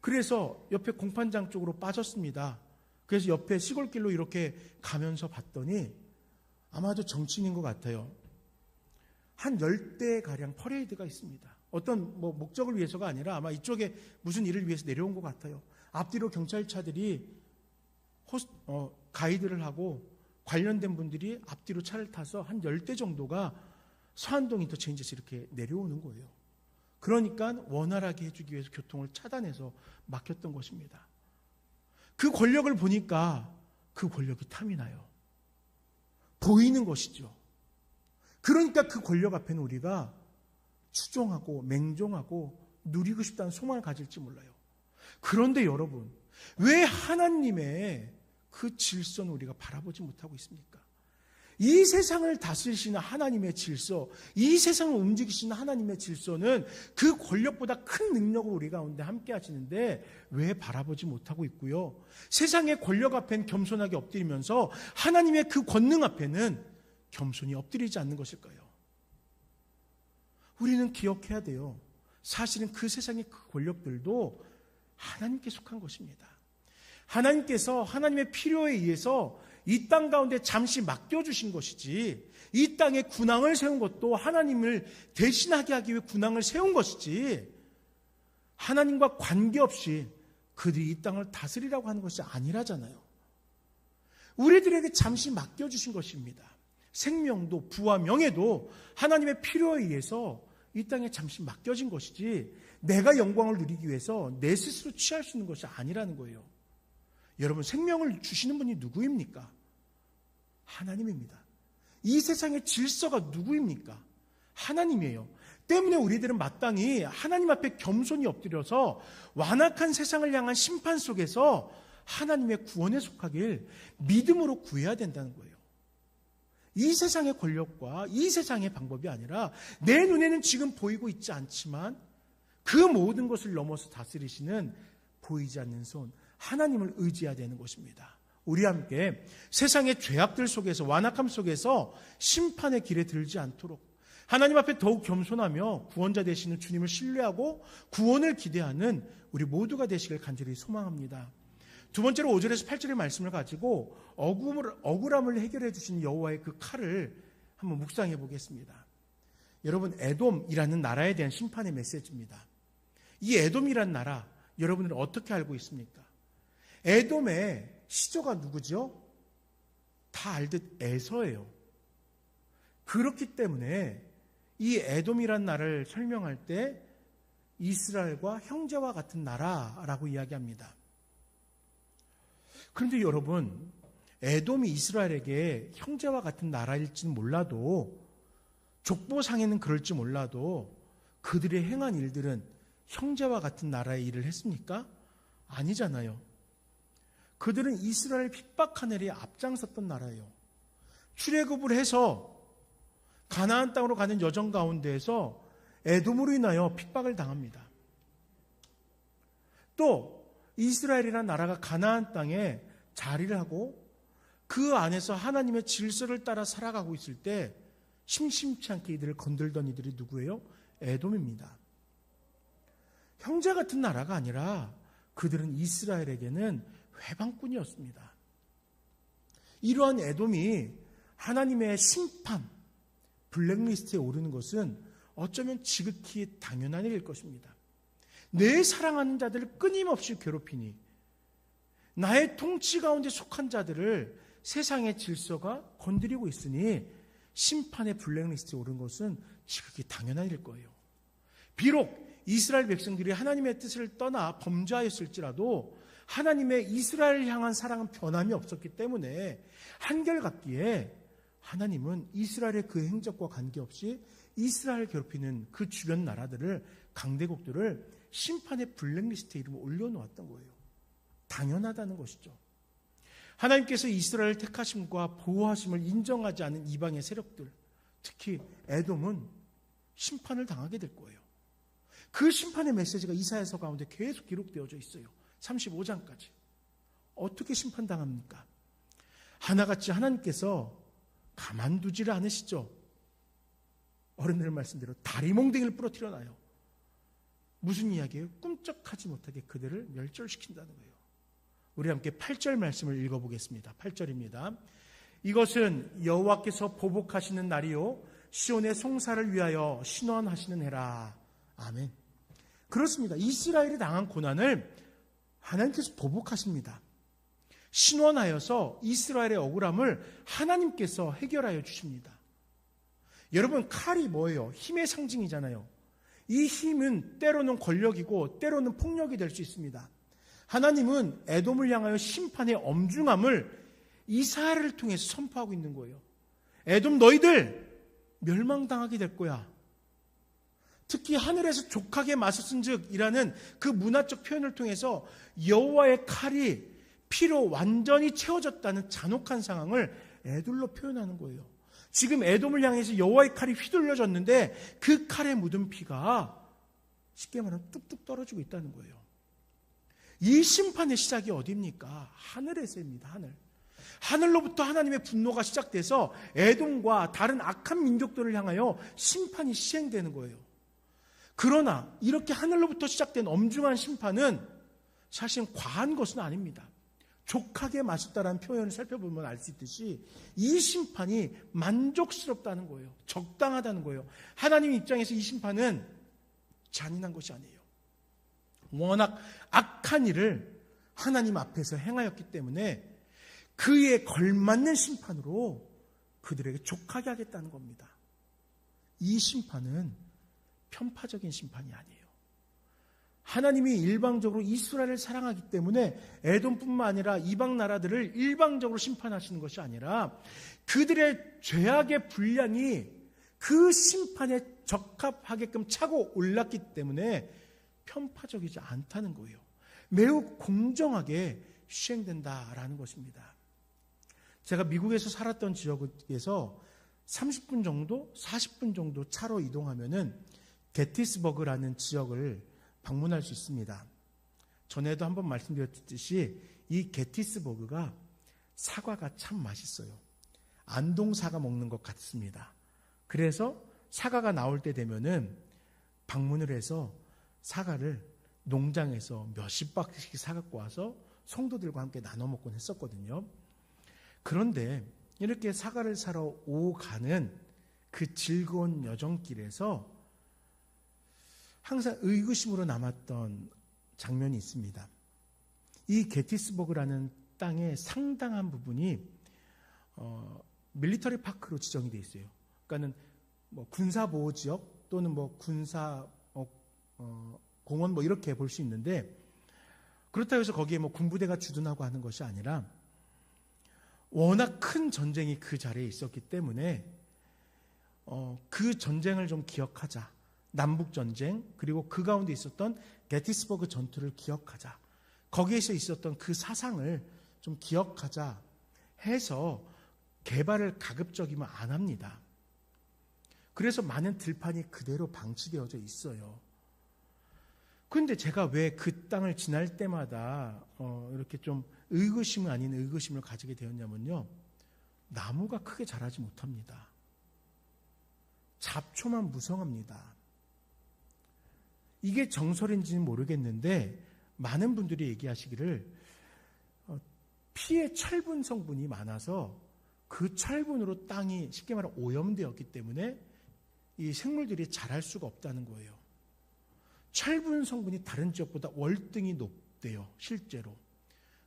그래서 옆에 공판장 쪽으로 빠졌습니다. 그래서 옆에 시골길로 이렇게 가면서 봤더니 아마도 정치인인 것 같아요. 한 10대가량 퍼레이드가 있습니다. 어떤 목적을 위해서가 아니라 아마 이쪽에 무슨 일을 위해서 내려온 것 같아요. 앞뒤로 경찰차들이 가이드를 하고 관련된 분들이 앞뒤로 차를 타서 한 10대 정도가 서안동 인터체인지에서 이렇게 내려오는 거예요. 그러니까 원활하게 해주기 위해서 교통을 차단해서 막혔던 것입니다. 그 권력을 보니까 그 권력이 탐이 나요. 보이는 것이죠. 그러니까 그 권력 앞에는 우리가 추종하고 맹종하고 누리고 싶다는 소망을 가질지 몰라요. 그런데 여러분, 왜 하나님의 그 질서는 우리가 바라보지 못하고 있습니까? 이 세상을 다스리시는 하나님의 질서, 이 세상을 움직이시는 하나님의 질서는 그 권력보다 큰 능력을 우리 가운데 함께 하시는데 왜 바라보지 못하고 있고요? 세상의 권력 앞엔 겸손하게 엎드리면서 하나님의 그 권능 앞에는 겸손히 엎드리지 않는 것일까요? 우리는 기억해야 돼요. 사실은 그 세상의 그 권력들도 하나님께 속한 것입니다. 하나님께서 하나님의 필요에 의해서 이 땅 가운데 잠시 맡겨주신 것이지, 이 땅에 군왕을 세운 것도 하나님을 대신하게 하기 위해 군왕을 세운 것이지, 하나님과 관계없이 그들이 이 땅을 다스리라고 하는 것이 아니라잖아요. 우리들에게 잠시 맡겨주신 것입니다. 생명도 부와 명예도 하나님의 필요에 의해서 이 땅에 잠시 맡겨진 것이지, 내가 영광을 누리기 위해서 내 스스로 취할 수 있는 것이 아니라는 거예요. 여러분, 생명을 주시는 분이 누구입니까? 하나님입니다. 이 세상의 질서가 누구입니까? 하나님이에요. 때문에 우리들은 마땅히 하나님 앞에 겸손히 엎드려서 완악한 세상을 향한 심판 속에서 하나님의 구원에 속하길 믿음으로 구해야 된다는 거예요. 이 세상의 권력과 이 세상의 방법이 아니라 내 눈에는 지금 보이고 있지 않지만 그 모든 것을 넘어서 다스리시는 보이지 않는 손, 하나님을 의지해야 되는 것입니다. 우리 함께 세상의 죄악들 속에서, 완악함 속에서 심판의 길에 들지 않도록 하나님 앞에 더욱 겸손하며 구원자 되시는 주님을 신뢰하고 구원을 기대하는 우리 모두가 되시길 간절히 소망합니다. 두 번째로 5절에서 8절의 말씀을 가지고 억울함을 해결해 주신 여호와의 그 칼을 한번 묵상해 보겠습니다. 여러분, 에돔이라는 나라에 대한 심판의 메시지입니다. 이 에돔이라는 나라, 여러분들은 어떻게 알고 있습니까? 에돔의 시조가 누구죠? 다 알듯 에서예요. 그렇기 때문에 이 에돔이란 나라를 설명할 때 이스라엘과 형제와 같은 나라라고 이야기합니다. 그런데 여러분, 에돔이 이스라엘에게 형제와 같은 나라일지는 몰라도, 족보상에는 그럴지 몰라도 그들의 행한 일들은 형제와 같은 나라의 일을 했습니까? 아니잖아요. 그들은 이스라엘 핍박한 일에 앞장섰던 나라예요. 출애굽을 해서 가나안 땅으로 가는 여정 가운데에서 에돔으로 인하여 핍박을 당합니다. 또 이스라엘이라는 나라가 가나안 땅에 자리를 하고 그 안에서 하나님의 질서를 따라 살아가고 있을 때 심심치 않게 이들을 건들던 이들이 누구예요? 에돔입니다. 형제 같은 나라가 아니라 그들은 이스라엘에게는 회방꾼이었습니다. 이러한 에돔이 하나님의 심판, 블랙리스트에 오르는 것은 어쩌면 지극히 당연한 일일 것입니다. 내 사랑하는 자들을 끊임없이 괴롭히니 나의 통치 가운데 속한 자들을 세상의 질서가 건드리고 있으니 심판의 블랙리스트에 오른 것은 지극히 당연한 일일 거예요. 비록 이스라엘 백성들이 하나님의 뜻을 떠나 범죄하였을지라도 하나님의 이스라엘을 향한 사랑은 변함이 없었기 때문에 한결같기에 하나님은 이스라엘의 그 행적과 관계없이 이스라엘을 괴롭히는 그 주변 나라들을, 강대국들을 심판의 블랙리스트에 이름을 올려놓았던 거예요. 당연하다는 것이죠. 하나님께서 이스라엘을 택하심과 보호하심을 인정하지 않은 이방의 세력들, 특히 에돔은 심판을 당하게 될 거예요. 그 심판의 메시지가 이사야서 가운데 계속 기록되어져 있어요. 35장까지. 어떻게 심판당합니까? 하나같이 하나님께서 가만두지를 않으시죠. 어른들 말씀대로 다리몽댕이를 부러뜨려 놔요. 무슨 이야기예요? 꿈쩍하지 못하게 그들을 멸절시킨다는 거예요. 우리 함께 8절 말씀을 읽어보겠습니다. 8절입니다. 이것은 여호와께서 보복하시는 날이요 시온의 송사를 위하여 신원하시는 해라. 아멘. 그렇습니다. 이스라엘이 당한 고난을 하나님께서 보복하십니다. 신원하여서 이스라엘의 억울함을 하나님께서 해결하여 주십니다. 여러분, 칼이 뭐예요? 힘의 상징이잖아요. 이 힘은 때로는 권력이고 때로는 폭력이 될 수 있습니다. 하나님은 에돔을 향하여 심판의 엄중함을 이사야를 통해서 선포하고 있는 거예요. 에돔, 너희들 멸망당하게 될 거야. 특히 하늘에서 족하게 맞섰은즉 이라는 그 문화적 표현을 통해서 여호와의 칼이 피로 완전히 채워졌다는 잔혹한 상황을 에돔로 표현하는 거예요. 지금 에돔을 향해서 여호와의 칼이 휘둘려졌는데 그 칼에 묻은 피가 쉽게 말하면 뚝뚝 떨어지고 있다는 거예요. 이 심판의 시작이 어디입니까? 하늘에서입니다. 하늘로부터 하나님의 분노가 시작돼서 에돔과 다른 악한 민족들을 향하여 심판이 시행되는 거예요. 그러나 이렇게 하늘로부터 시작된 엄중한 심판은 사실은 과한 것은 아닙니다. 족하게 맞았다라는 표현을 살펴보면 알 수 있듯이 이 심판이 만족스럽다는 거예요. 적당하다는 거예요. 하나님 입장에서 이 심판은 잔인한 것이 아니에요. 워낙 악한 일을 하나님 앞에서 행하였기 때문에 그에 걸맞는 심판으로 그들에게 족하게 하겠다는 겁니다. 이 심판은 편파적인 심판이 아니에요. 하나님이 일방적으로 이스라엘을 사랑하기 때문에 에돔뿐만 아니라 이방 나라들을 일방적으로 심판하시는 것이 아니라 그들의 죄악의 분량이 그 심판에 적합하게끔 차고 올랐기 때문에 편파적이지 않다는 거예요. 매우 공정하게 시행된다라는 것입니다. 제가 미국에서 살았던 지역에서 30분 정도, 40분 정도 차로 이동하면은 게티스버그라는 지역을 방문할 수 있습니다. 전에도 한번 말씀드렸듯이 이 게티스버그가 사과가 참 맛있어요. 안동 사과 먹는 것 같습니다. 그래서 사과가 나올 때 되면은 방문을 해서 사과를 농장에서 몇십 박스씩 사갖고 와서 성도들과 함께 나눠 먹곤 했었거든요. 그런데 이렇게 사과를 사러 오가는 그 즐거운 여정길에서 항상 의구심으로 남았던 장면이 있습니다. 이 게티스버그라는 땅의 상당한 부분이 밀리터리 파크로 지정이 되어 있어요. 그러니까는 뭐 군사보호지역 또는 뭐 군사 공원 뭐 이렇게 볼 수 있는데, 그렇다고 해서 거기에 뭐 군부대가 주둔하고 하는 것이 아니라 워낙 큰 전쟁이 그 자리에 있었기 때문에 그 전쟁을 좀 기억하자. 남북전쟁, 그리고 그 가운데 있었던 게티스버그 전투를 기억하자. 거기에서 있었던 그 사상을 좀 기억하자 해서 개발을 가급적이면 안 합니다. 그래서 많은 들판이 그대로 방치되어져 있어요. 그런데 제가 왜 그 땅을 지날 때마다 이렇게 좀 의구심 아닌 의구심을 가지게 되었냐면요. 나무가 크게 자라지 못합니다. 잡초만 무성합니다. 이게 정설인지는 모르겠는데 많은 분들이 얘기하시기를 피에 철분 성분이 많아서 그 철분으로 땅이 쉽게 말하면 오염되었기 때문에 이 생물들이 자랄 수가 없다는 거예요. 철분 성분이 다른 지역보다 월등히 높대요, 실제로.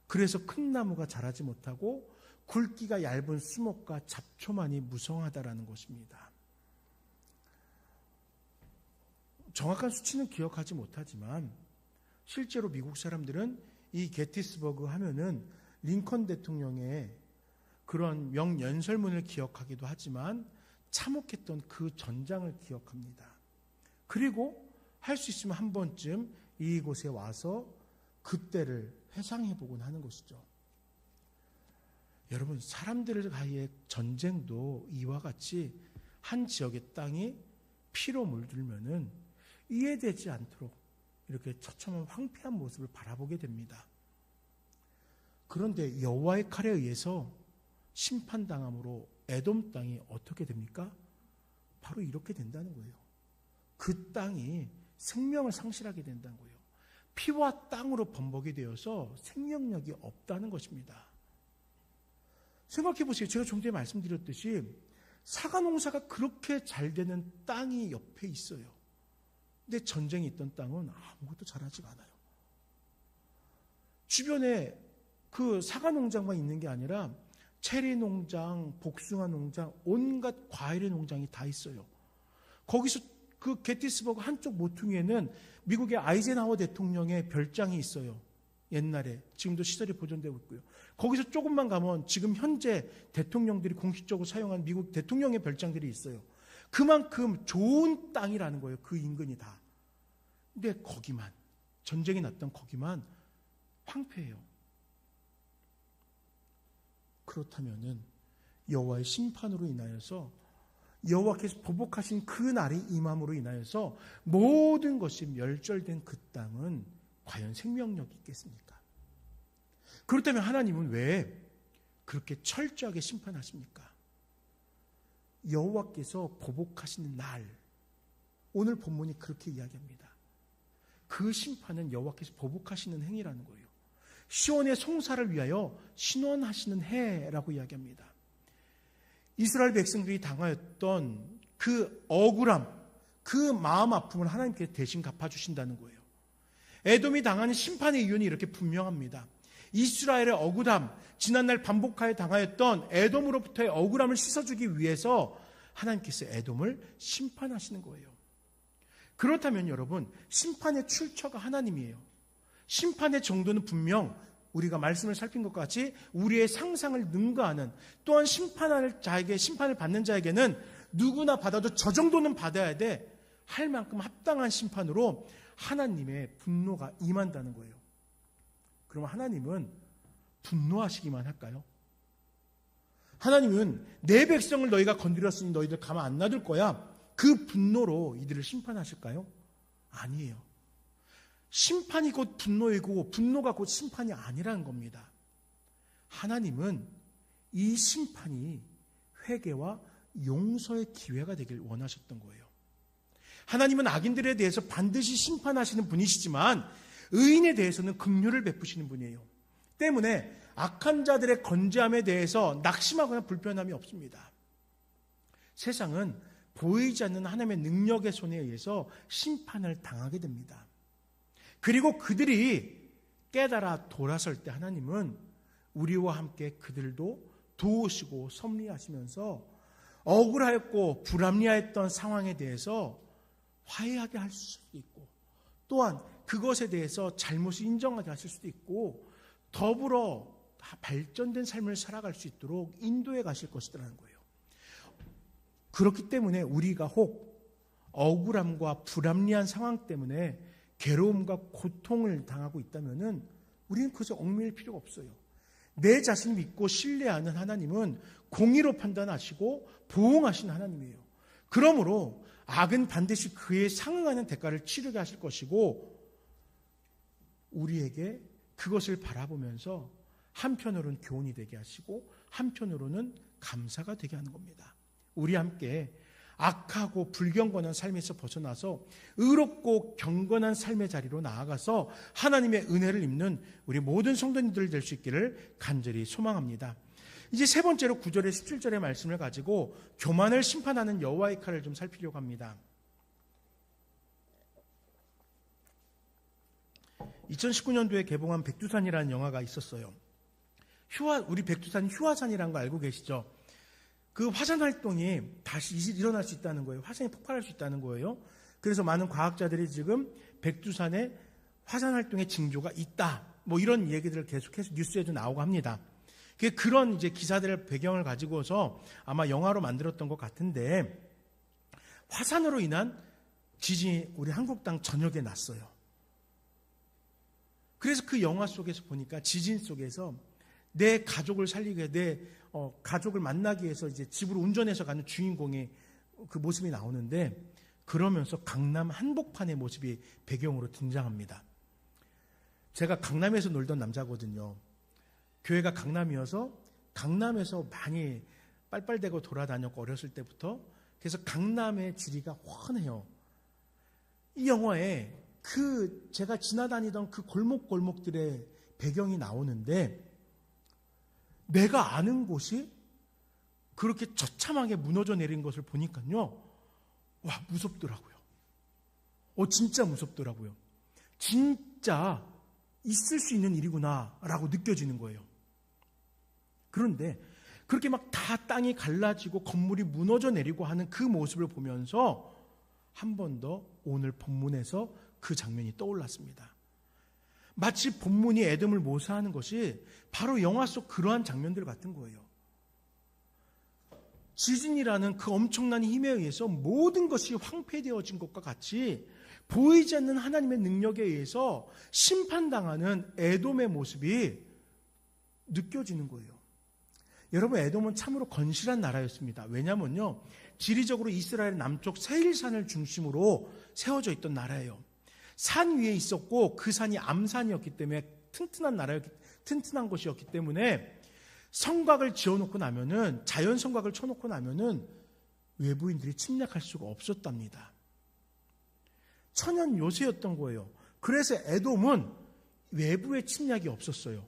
그래서 큰 나무가 자라지 못하고 굵기가 얇은 수목과 잡초만이 무성하다라는 것입니다. 정확한 수치는 기억하지 못하지만 실제로 미국 사람들은 이 게티스버그 하면은 링컨 대통령의 그런 명연설문을 기억하기도 하지만 참혹했던 그 전장을 기억합니다. 그리고 할 수 있으면 한 번쯤 이곳에 와서 그때를 회상해보곤 하는 것이죠. 여러분, 사람들 사이의 전쟁도 이와 같이 한 지역의 땅이 피로 물들면은 이해되지 않도록 이렇게 처참한 황폐한 모습을 바라보게 됩니다. 그런데 여호와의 칼에 의해서 심판당함으로 에돔 땅이 어떻게 됩니까? 바로 이렇게 된다는 거예요. 그 땅이 생명을 상실하게 된다는 거예요. 피와 땅으로 범벅이 되어서 생명력이 없다는 것입니다. 생각해 보세요. 제가 좀 전에 말씀드렸듯이 사과 농사가 그렇게 잘 되는 땅이 옆에 있어요. 근데 전쟁이 있던 땅은 아무것도 자라지가 않아요. 주변에 그 사과 농장만 있는 게 아니라 체리 농장, 복숭아 농장, 온갖 과일의 농장이 다 있어요. 거기서 그 게티스버그 한쪽 모퉁이에는 미국의 아이젠하워 대통령의 별장이 있어요. 옛날에. 지금도 시설이 보존되고 있고요. 거기서 조금만 가면 지금 현재 대통령들이 공식적으로 사용한 미국 대통령의 별장들이 있어요. 그만큼 좋은 땅이라는 거예요. 그 인근이 다. 근데 거기만, 전쟁이 났던 거기만 황폐해요. 그렇다면은 여호와의 심판으로 인하여서 여호와께서 보복하신 그 날이 임함으로 인하여서 모든 것이 멸절된 그 땅은 과연 생명력이 있겠습니까? 그렇다면 하나님은 왜 그렇게 철저하게 심판하십니까? 여호와께서 보복하시는 날, 오늘 본문이 그렇게 이야기합니다. 그 심판은 여호와께서 보복하시는 행위라는 거예요. 시온의 송사를 위하여 신원하시는 해라고 이야기합니다. 이스라엘 백성들이 당하였던 그 억울함, 그 마음 아픔을 하나님께서 대신 갚아주신다는 거예요. 에돔이 당하는 심판의 이유는 이렇게 분명합니다. 이스라엘의 억울함, 지난날 반복하여 당하였던 에돔으로부터의 억울함을 씻어주기 위해서 하나님께서 에돔을 심판하시는 거예요. 그렇다면 여러분, 심판의 출처가 하나님이에요. 심판의 정도는 분명 우리가 말씀을 살핀 것 같이 우리의 상상을 능가하는, 또한 심판을 받는 자에게는 누구나 받아도 저 정도는 받아야 돼 할 만큼 합당한 심판으로 하나님의 분노가 임한다는 거예요. 그럼 하나님은 분노하시기만 할까요? 하나님은 내 백성을 너희가 건드렸으니 너희들 가만 안 놔둘 거야, 그 분노로 이들을 심판하실까요? 아니에요. 심판이 곧 분노이고 분노가 곧 심판이 아니라는 겁니다. 하나님은 이 심판이 회개와 용서의 기회가 되길 원하셨던 거예요. 하나님은 악인들에 대해서 반드시 심판하시는 분이시지만 의인에 대해서는 긍휼을 베푸시는 분이에요. 때문에 악한 자들의 건재함에 대해서 낙심하거나 불편함이 없습니다. 세상은 보이지 않는 하나님의 능력의 손에 의해서 심판을 당하게 됩니다. 그리고 그들이 깨달아 돌아설 때 하나님은 우리와 함께 그들도 도우시고 섭리하시면서 억울하였고 불합리하였던 상황에 대해서 화해하게 할 수도 있고, 또한 그것에 대해서 잘못을 인정하게 하실 수도 있고, 더불어 발전된 삶을 살아갈 수 있도록 인도해 가실 것이라는 거예요. 그렇기 때문에 우리가 혹 억울함과 불합리한 상황 때문에 괴로움과 고통을 당하고 있다면 우리는 그저 얽매일 필요가 없어요. 내 자신을 믿고 신뢰하는 하나님은 공의로 판단하시고 보응하신 하나님이에요. 그러므로 악은 반드시 그에 상응하는 대가를 치르게 하실 것이고, 우리에게 그것을 바라보면서 한편으로는 교훈이 되게 하시고 한편으로는 감사가 되게 하는 겁니다. 우리 함께 악하고 불경건한 삶에서 벗어나서 의롭고 경건한 삶의 자리로 나아가서 하나님의 은혜를 입는 우리 모든 성도님들 될 수 있기를 간절히 소망합니다. 이제 세 번째로 9절에 17절의 말씀을 가지고 교만을 심판하는 여호와의 칼을 좀 살피려고 합니다. 2019년도에 개봉한 백두산이라는 영화가 있었어요. 우리 백두산 휴화산이라는 거 알고 계시죠? 그 화산 활동이 다시 일어날 수 있다는 거예요. 화산이 폭발할 수 있다는 거예요. 그래서 많은 과학자들이 지금 백두산에 화산 활동의 징조가 있다, 뭐 이런 얘기들을 계속해서 뉴스에도 나오고 합니다. 그런 이제 기사들의 배경을 가지고서 아마 영화로 만들었던 것 같은데, 화산으로 인한 지진이 우리 한국 땅 전역에 났어요. 그래서 그 영화 속에서 보니까 지진 속에서 내 가족을 살리기 위해 내 가족을 만나기 위해서 이제 집으로 운전해서 가는 주인공의 그 모습이 나오는데, 그러면서 강남 한복판의 모습이 배경으로 등장합니다. 제가 강남에서 놀던 남자거든요. 교회가 강남이어서 강남에서 많이 빨빨대고 돌아다녔고, 어렸을 때부터. 그래서 강남의 지리가 훤해요. 이 영화에 제가 지나다니던 그 골목골목들의 배경이 나오는데, 내가 아는 곳이 그렇게 처참하게 무너져 내린 것을 보니까요, 와, 무섭더라고요. 진짜 무섭더라고요. 진짜 있을 수 있는 일이구나 라고 느껴지는 거예요. 그런데 그렇게 막 다 땅이 갈라지고 건물이 무너져 내리고 하는 그 모습을 보면서 한 번 더 오늘 본문에서 그 장면이 떠올랐습니다. 마치 본문이 에돔을 묘사하는 것이 바로 영화 속 그러한 장면들 같은 거예요. 지진이라는 그 엄청난 힘에 의해서 모든 것이 황폐되어진 것과 같이 보이지 않는 하나님의 능력에 의해서 심판당하는 에돔의 모습이 느껴지는 거예요. 여러분, 에돔은 참으로 건실한 나라였습니다. 왜냐하면요, 지리적으로 이스라엘 남쪽 세일산을 중심으로 세워져 있던 나라예요. 산 위에 있었고 그 산이 암산이었기 때문에 튼튼한 곳이었기 때문에 성곽을 지어놓고 나면은, 자연 성곽을 쳐놓고 나면은 외부인들이 침략할 수가 없었답니다. 천연 요새였던 거예요. 그래서 에돔은 외부의 침략이 없었어요.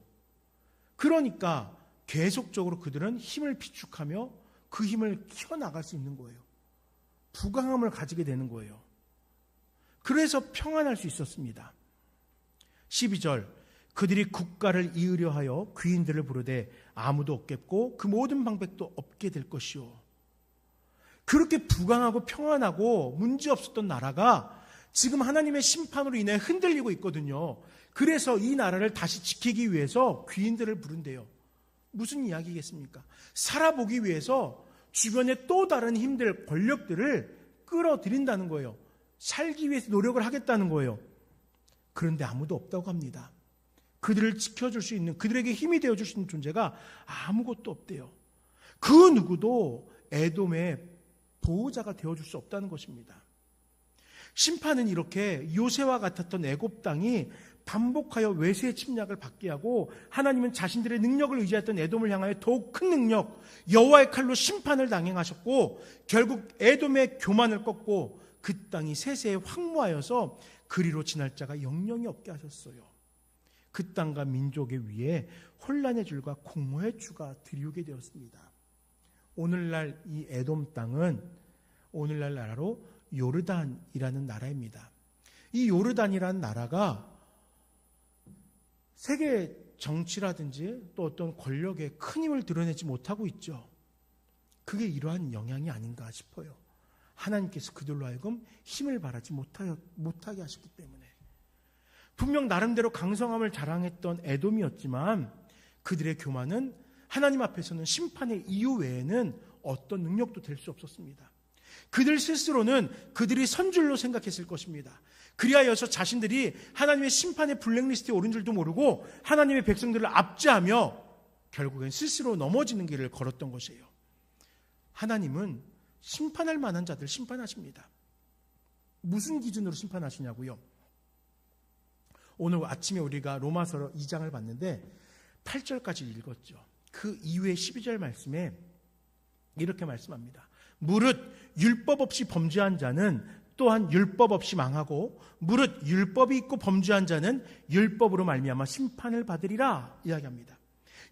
그러니까 계속적으로 그들은 힘을 비축하며 그 힘을 키워나갈 수 있는 거예요. 부강함을 가지게 되는 거예요. 그래서 평안할 수 있었습니다. 12절, 그들이 국가를 이으려 하여 귀인들을 부르되 아무도 없겠고 그 모든 방백도 없게 될 것이요. 그렇게 부강하고 평안하고 문제없었던 나라가 지금 하나님의 심판으로 인해 흔들리고 있거든요. 그래서 이 나라를 다시 지키기 위해서 귀인들을 부른대요. 무슨 이야기겠습니까? 살아보기 위해서 주변에 또 다른 힘들, 권력들을 끌어들인다는 거예요. 살기 위해서 노력을 하겠다는 거예요. 그런데 아무도 없다고 합니다. 그들을 지켜줄 수 있는, 그들에게 힘이 되어줄 수 있는 존재가 아무것도 없대요. 그 누구도 에돔의 보호자가 되어줄 수 없다는 것입니다. 심판은 이렇게 요새와 같았던 애굽 땅이 반복하여 외세의 침략을 받게 하고, 하나님은 자신들의 능력을 의지했던 에돔을 향하여 더욱 큰 능력, 여호와의 칼로 심판을 당행하셨고, 결국 에돔의 교만을 꺾고 그 땅이 세세에 황무하여서 그리로 지날 자가 영영이 없게 하셨어요. 그 땅과 민족의 위에 혼란의 줄과 공허의 주가 들이오게 되었습니다. 오늘날 이 에돔 땅은 오늘날 나라로 요르단이라는 나라입니다. 이 요르단이라는 나라가 세계 정치라든지 또 어떤 권력에 큰 힘을 드러내지 못하고 있죠. 그게 이러한 영향이 아닌가 싶어요. 하나님께서 그들로 하여금 힘을 발하지 못하게 하셨기 때문에. 분명 나름대로 강성함을 자랑했던 에돔이었지만 그들의 교만은 하나님 앞에서는 심판의 이유 외에는 어떤 능력도 될 수 없었습니다. 그들 스스로는 그들이 선줄로 생각했을 것입니다. 그리하여서 자신들이 하나님의 심판의 블랙리스트에 오른 줄도 모르고 하나님의 백성들을 압제하며 결국엔 스스로 넘어지는 길을 걸었던 것이에요. 하나님은 심판할 만한 자들 심판하십니다. 무슨 기준으로 심판하시냐고요? 오늘 아침에 우리가 로마서 2장을 봤는데 8절까지 읽었죠. 그 이후에 12절 말씀에 이렇게 말씀합니다. 무릇 율법 없이 범죄한 자는 또한 율법 없이 망하고 무릇 율법이 있고 범죄한 자는 율법으로 말미암아 심판을 받으리라 이야기합니다.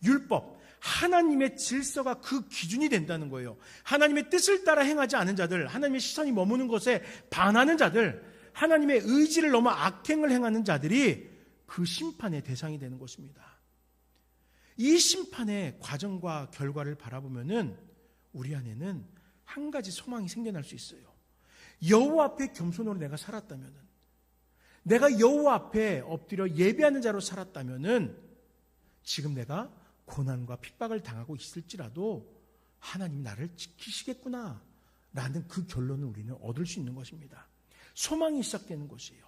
율법, 하나님의 질서가 그 기준이 된다는 거예요. 하나님의 뜻을 따라 행하지 않은 자들, 하나님의 시선이 머무는 것에 반하는 자들, 하나님의 의지를 넘어 악행을 행하는 자들이 그 심판의 대상이 되는 것입니다. 이 심판의 과정과 결과를 바라보면은 우리 안에는 한 가지 소망이 생겨날 수 있어요. 여호와 앞에 겸손으로 내가 살았다면은, 내가 여호와 앞에 엎드려 예배하는 자로 살았다면은 지금 내가 고난과 핍박을 당하고 있을지라도 하나님이 나를 지키시겠구나 라는 그 결론을 우리는 얻을 수 있는 것입니다. 소망이 시작되는 것이에요.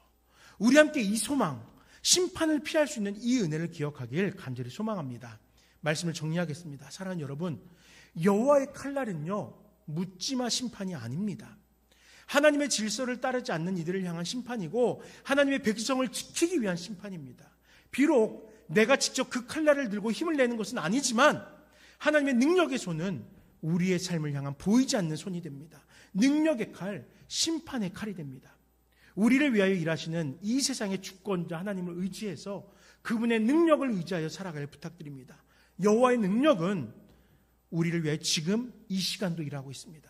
우리 함께 이 소망, 심판을 피할 수 있는 이 은혜를 기억하길 간절히 소망합니다. 말씀을 정리하겠습니다. 사랑하는 여러분, 여호와의 칼날은요 묻지마 심판이 아닙니다. 하나님의 질서를 따르지 않는 이들을 향한 심판이고 하나님의 백성을 지키기 위한 심판입니다. 비록 내가 직접 그 칼날을 들고 힘을 내는 것은 아니지만 하나님의 능력의 손은 우리의 삶을 향한 보이지 않는 손이 됩니다. 능력의 칼, 심판의 칼이 됩니다. 우리를 위하여 일하시는 이 세상의 주권자 하나님을 의지해서 그분의 능력을 의지하여 살아가길 부탁드립니다. 여호와의 능력은 우리를 위하여 지금 이 시간도 일하고 있습니다.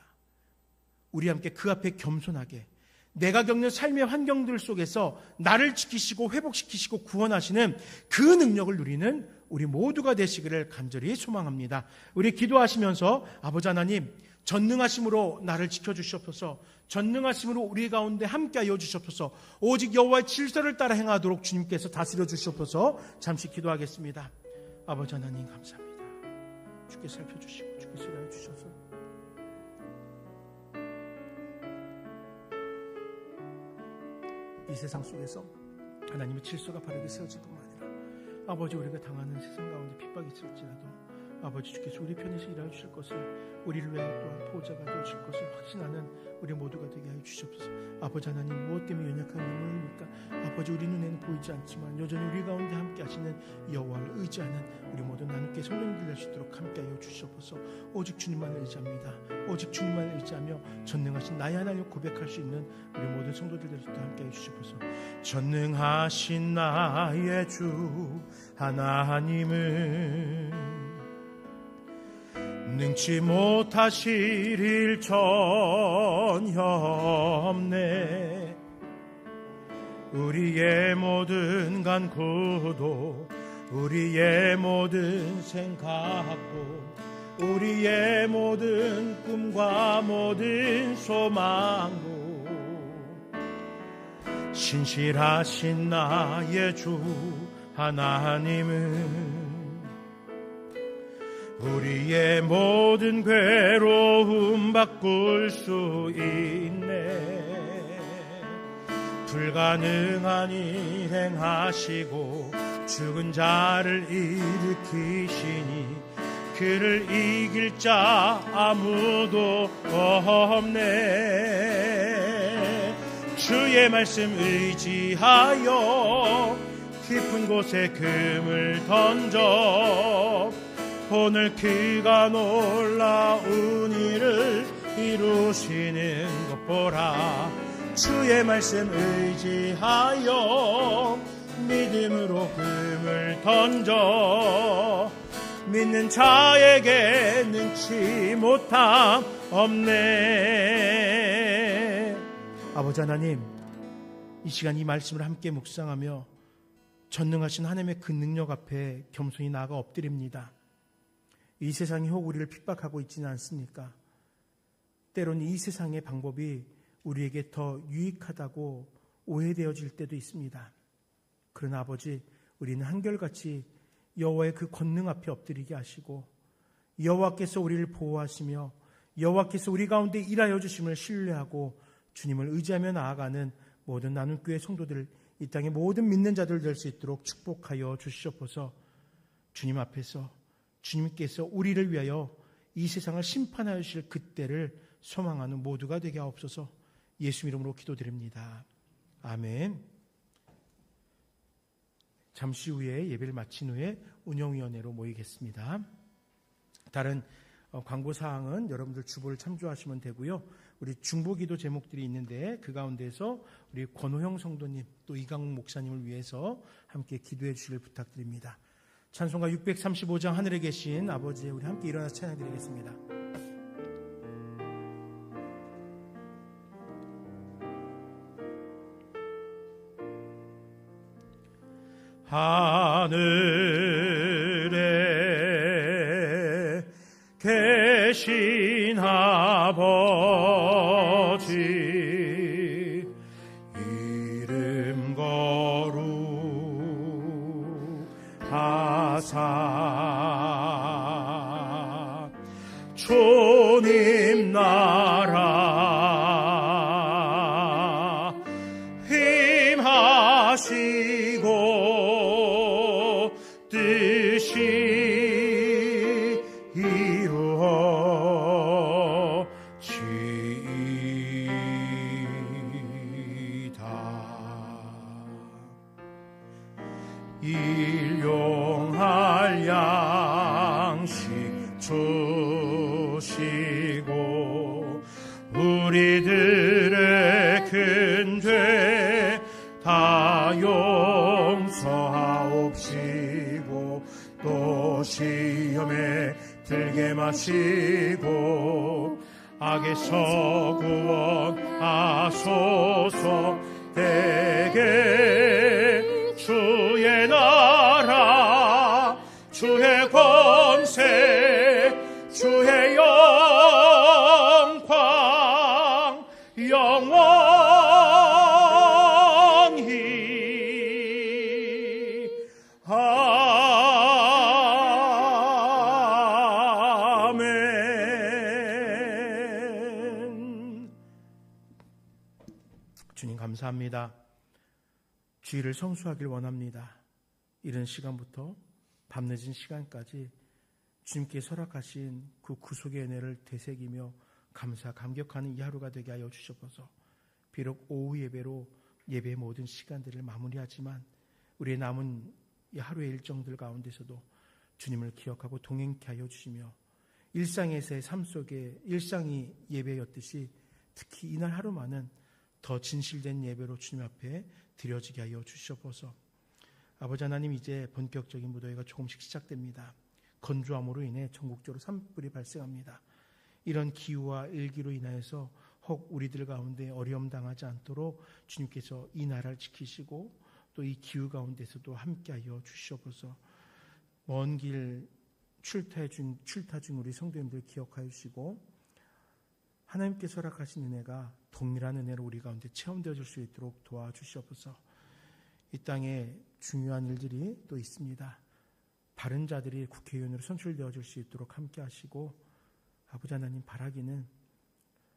우리 함께 그 앞에 겸손하게 내가 겪는 삶의 환경들 속에서 나를 지키시고 회복시키시고 구원하시는 그 능력을 누리는 우리 모두가 되시기를 간절히 소망합니다. 우리 기도하시면서 아버지 하나님, 전능하심으로 나를 지켜주시옵소서, 전능하심으로 우리 가운데 함께하여 주시옵소서, 오직 여호와의 질서를 따라 행하도록 주님께서 다스려 주시옵소서. 잠시 기도하겠습니다. 아버지 하나님 감사합니다. 주께 살펴주시고 주께 일하여 주셔서 이 세상 속에서 하나님의 질서가 바르게 세워질 뿐만 아니라 아버지, 우리가 당하는 세상 가운데 핍박이 있을지라도 아버지 주께서 우리 편에서 일하여 주실 것을, 우리를 위하여 또한 보호자가 되어 주실 것을 확신하는 우리 모두가 되게 하여 주시옵소서. 아버지 하나님, 무엇 때문에 연약한 영혼입니까? 아버지, 우리 눈에는 보이지 않지만 여전히 우리 가운데 함께 하시는 여호와를 의지하는 우리 모두 나누게 성령님들 될 수 있도록 함께 하여 주시옵소서. 오직 주님만을 의지합니다. 오직 주님만을 의지하며 전능하신 나의 하나님을 고백할 수 있는 우리 모든 성도들 될 수 있도록 함께 하여 주시옵소서. 전능하신 나의 주 하나님은 능치 못하실 일 전혀 없네. 우리의 모든 간구도, 우리의 모든 생각도, 우리의 모든 꿈과 모든 소망도 신실하신 나의 주 하나님은 우리의 모든 괴로움 바꿀 수 있네. 불가능한 일 행하시고 죽은 자를 일으키시니 그를 이길 자 아무도 없네. 주의 말씀 의지하여 깊은 곳에 금을 던져 오늘 그가 놀라운 일을 이루시는 것 보라. 주의 말씀 의지하여 믿음으로 금을 던져 믿는 자에게 능치 못함 없네. 아버지 하나님, 이 시간 이 말씀을 함께 묵상하며 전능하신 하나님의 그 능력 앞에 겸손히 나아가 엎드립니다. 이 세상이 혹 우리를 핍박하고 있지는 않습니까? 때로는 이 세상의 방법이 우리에게 더 유익하다고 오해되어질 때도 있습니다. 그러나 아버지, 우리는 한결같이 여호와의 그 권능 앞에 엎드리게 하시고 여호와께서 우리를 보호하시며 여호와께서 우리 가운데 일하여 주심을 신뢰하고 주님을 의지하며 나아가는 모든 나눔교회 성도들, 이 땅의 모든 믿는 자들 될 수 있도록 축복하여 주시옵소서. 주님 앞에서 주님께서 우리를 위하여 이 세상을 심판하여 주실 그때를 소망하는 모두가 되게 하옵소서. 예수 이름으로 기도드립니다. 아멘. 잠시 후에 예배를 마친 후에 운영위원회로 모이겠습니다. 다른 광고사항은 여러분들 주보를 참조하시면 되고요. 우리 중보기도 제목들이 있는데 그 가운데서 우리 권호형 성도님 또 이강욱 목사님을 위해서 함께 기도해 주시길 부탁드립니다. 찬송가 635장 하늘에 계신 아버지, 우리 함께 일어나서 찬양드리겠습니다. 하늘에 계신 아버지, 이름 거룩하사 주님 나라 힘하시고 뜻이 이루어지이다. 일용할 양식 주시고 우리들의 큰 죄 다 용서하옵시고 또 시험에 들게 마시고 악에서 구원하소서. 대개 주의 나라 주의 권세 주의 영광 영원히 아멘. 주님 감사합니다. 주의를 성수하길 원합니다. 이른 시간부터 밤늦은 시간까지 주님께 허락하신 그 구속의 은혜를 되새기며 감격하는 이 하루가 되게 하여 주시옵소서. 비록 오후 예배로 예배의 모든 시간들을 마무리하지만 우리의 남은 이 하루의 일정들 가운데서도 주님을 기억하고 동행케 하여 주시며 일상에서의 삶 속에 일상이 예배였듯이 특히 이날 하루만은 더 진실된 예배로 주님 앞에 드려지게 하여 주시옵소서. 아버지 하나님, 이제 본격적인 무더위가 조금씩 시작됩니다. 건조함으로 인해 전국적으로 산불이 발생합니다. 이런 기후와 일기로 인하여서 혹 우리들 가운데 어려움 당하지 않도록 주님께서 이 나라를 지키시고 또 이 기후 가운데서도 함께하여 주시옵소서. 먼 길 출타 중 우리 성도님들 기억하여 주시고 하나님께서 허락하신 은혜가 동일한 은혜로 우리 가운데 체험되어질 수 있도록 도와주시옵소서. 이 땅에 중요한 일들이 또 있습니다. 바른 자들이 국회의원으로 선출되어질 수 있도록 함께 하시고 아버지 하나님, 바라기는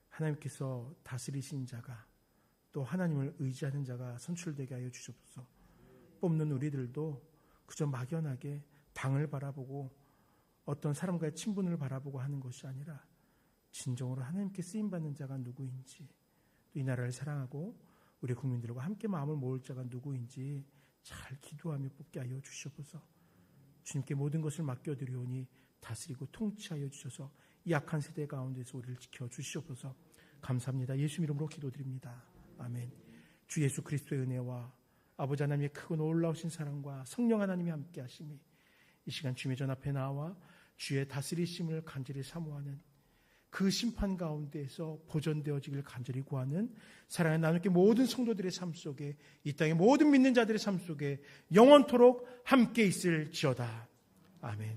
하나님께서 다스리신 자가 또 하나님을 의지하는 자가 선출되게 하여 주시옵소서. 뽑는 우리들도 그저 막연하게 당을 바라보고 어떤 사람과의 친분을 바라보고 하는 것이 아니라 진정으로 하나님께 쓰임받는 자가 누구인지, 또 이 나라를 사랑하고 우리 국민들과 함께 마음을 모을 자가 누구인지 잘 기도하며 뽑게 하여 주시옵소서. 주님께 모든 것을 맡겨드리오니 다스리고 통치하여 주셔서 이 악한 세대 가운데서 우리를 지켜주시옵소서. 감사합니다. 예수 이름으로 기도드립니다. 아멘. 주 예수 그리스도의 은혜와 아버지 하나님의 크고 놀라우신 사랑과 성령 하나님이 함께 하심이 이 시간 주님의 전 앞에 나와 주의 다스리심을 간절히 사모하는 그 심판 가운데에서 보존되어지길 간절히 구하는 사랑하는 나누게 모든 성도들의 삶 속에, 이 땅의 모든 믿는 자들의 삶 속에 영원토록 함께 있을지어다. 아멘.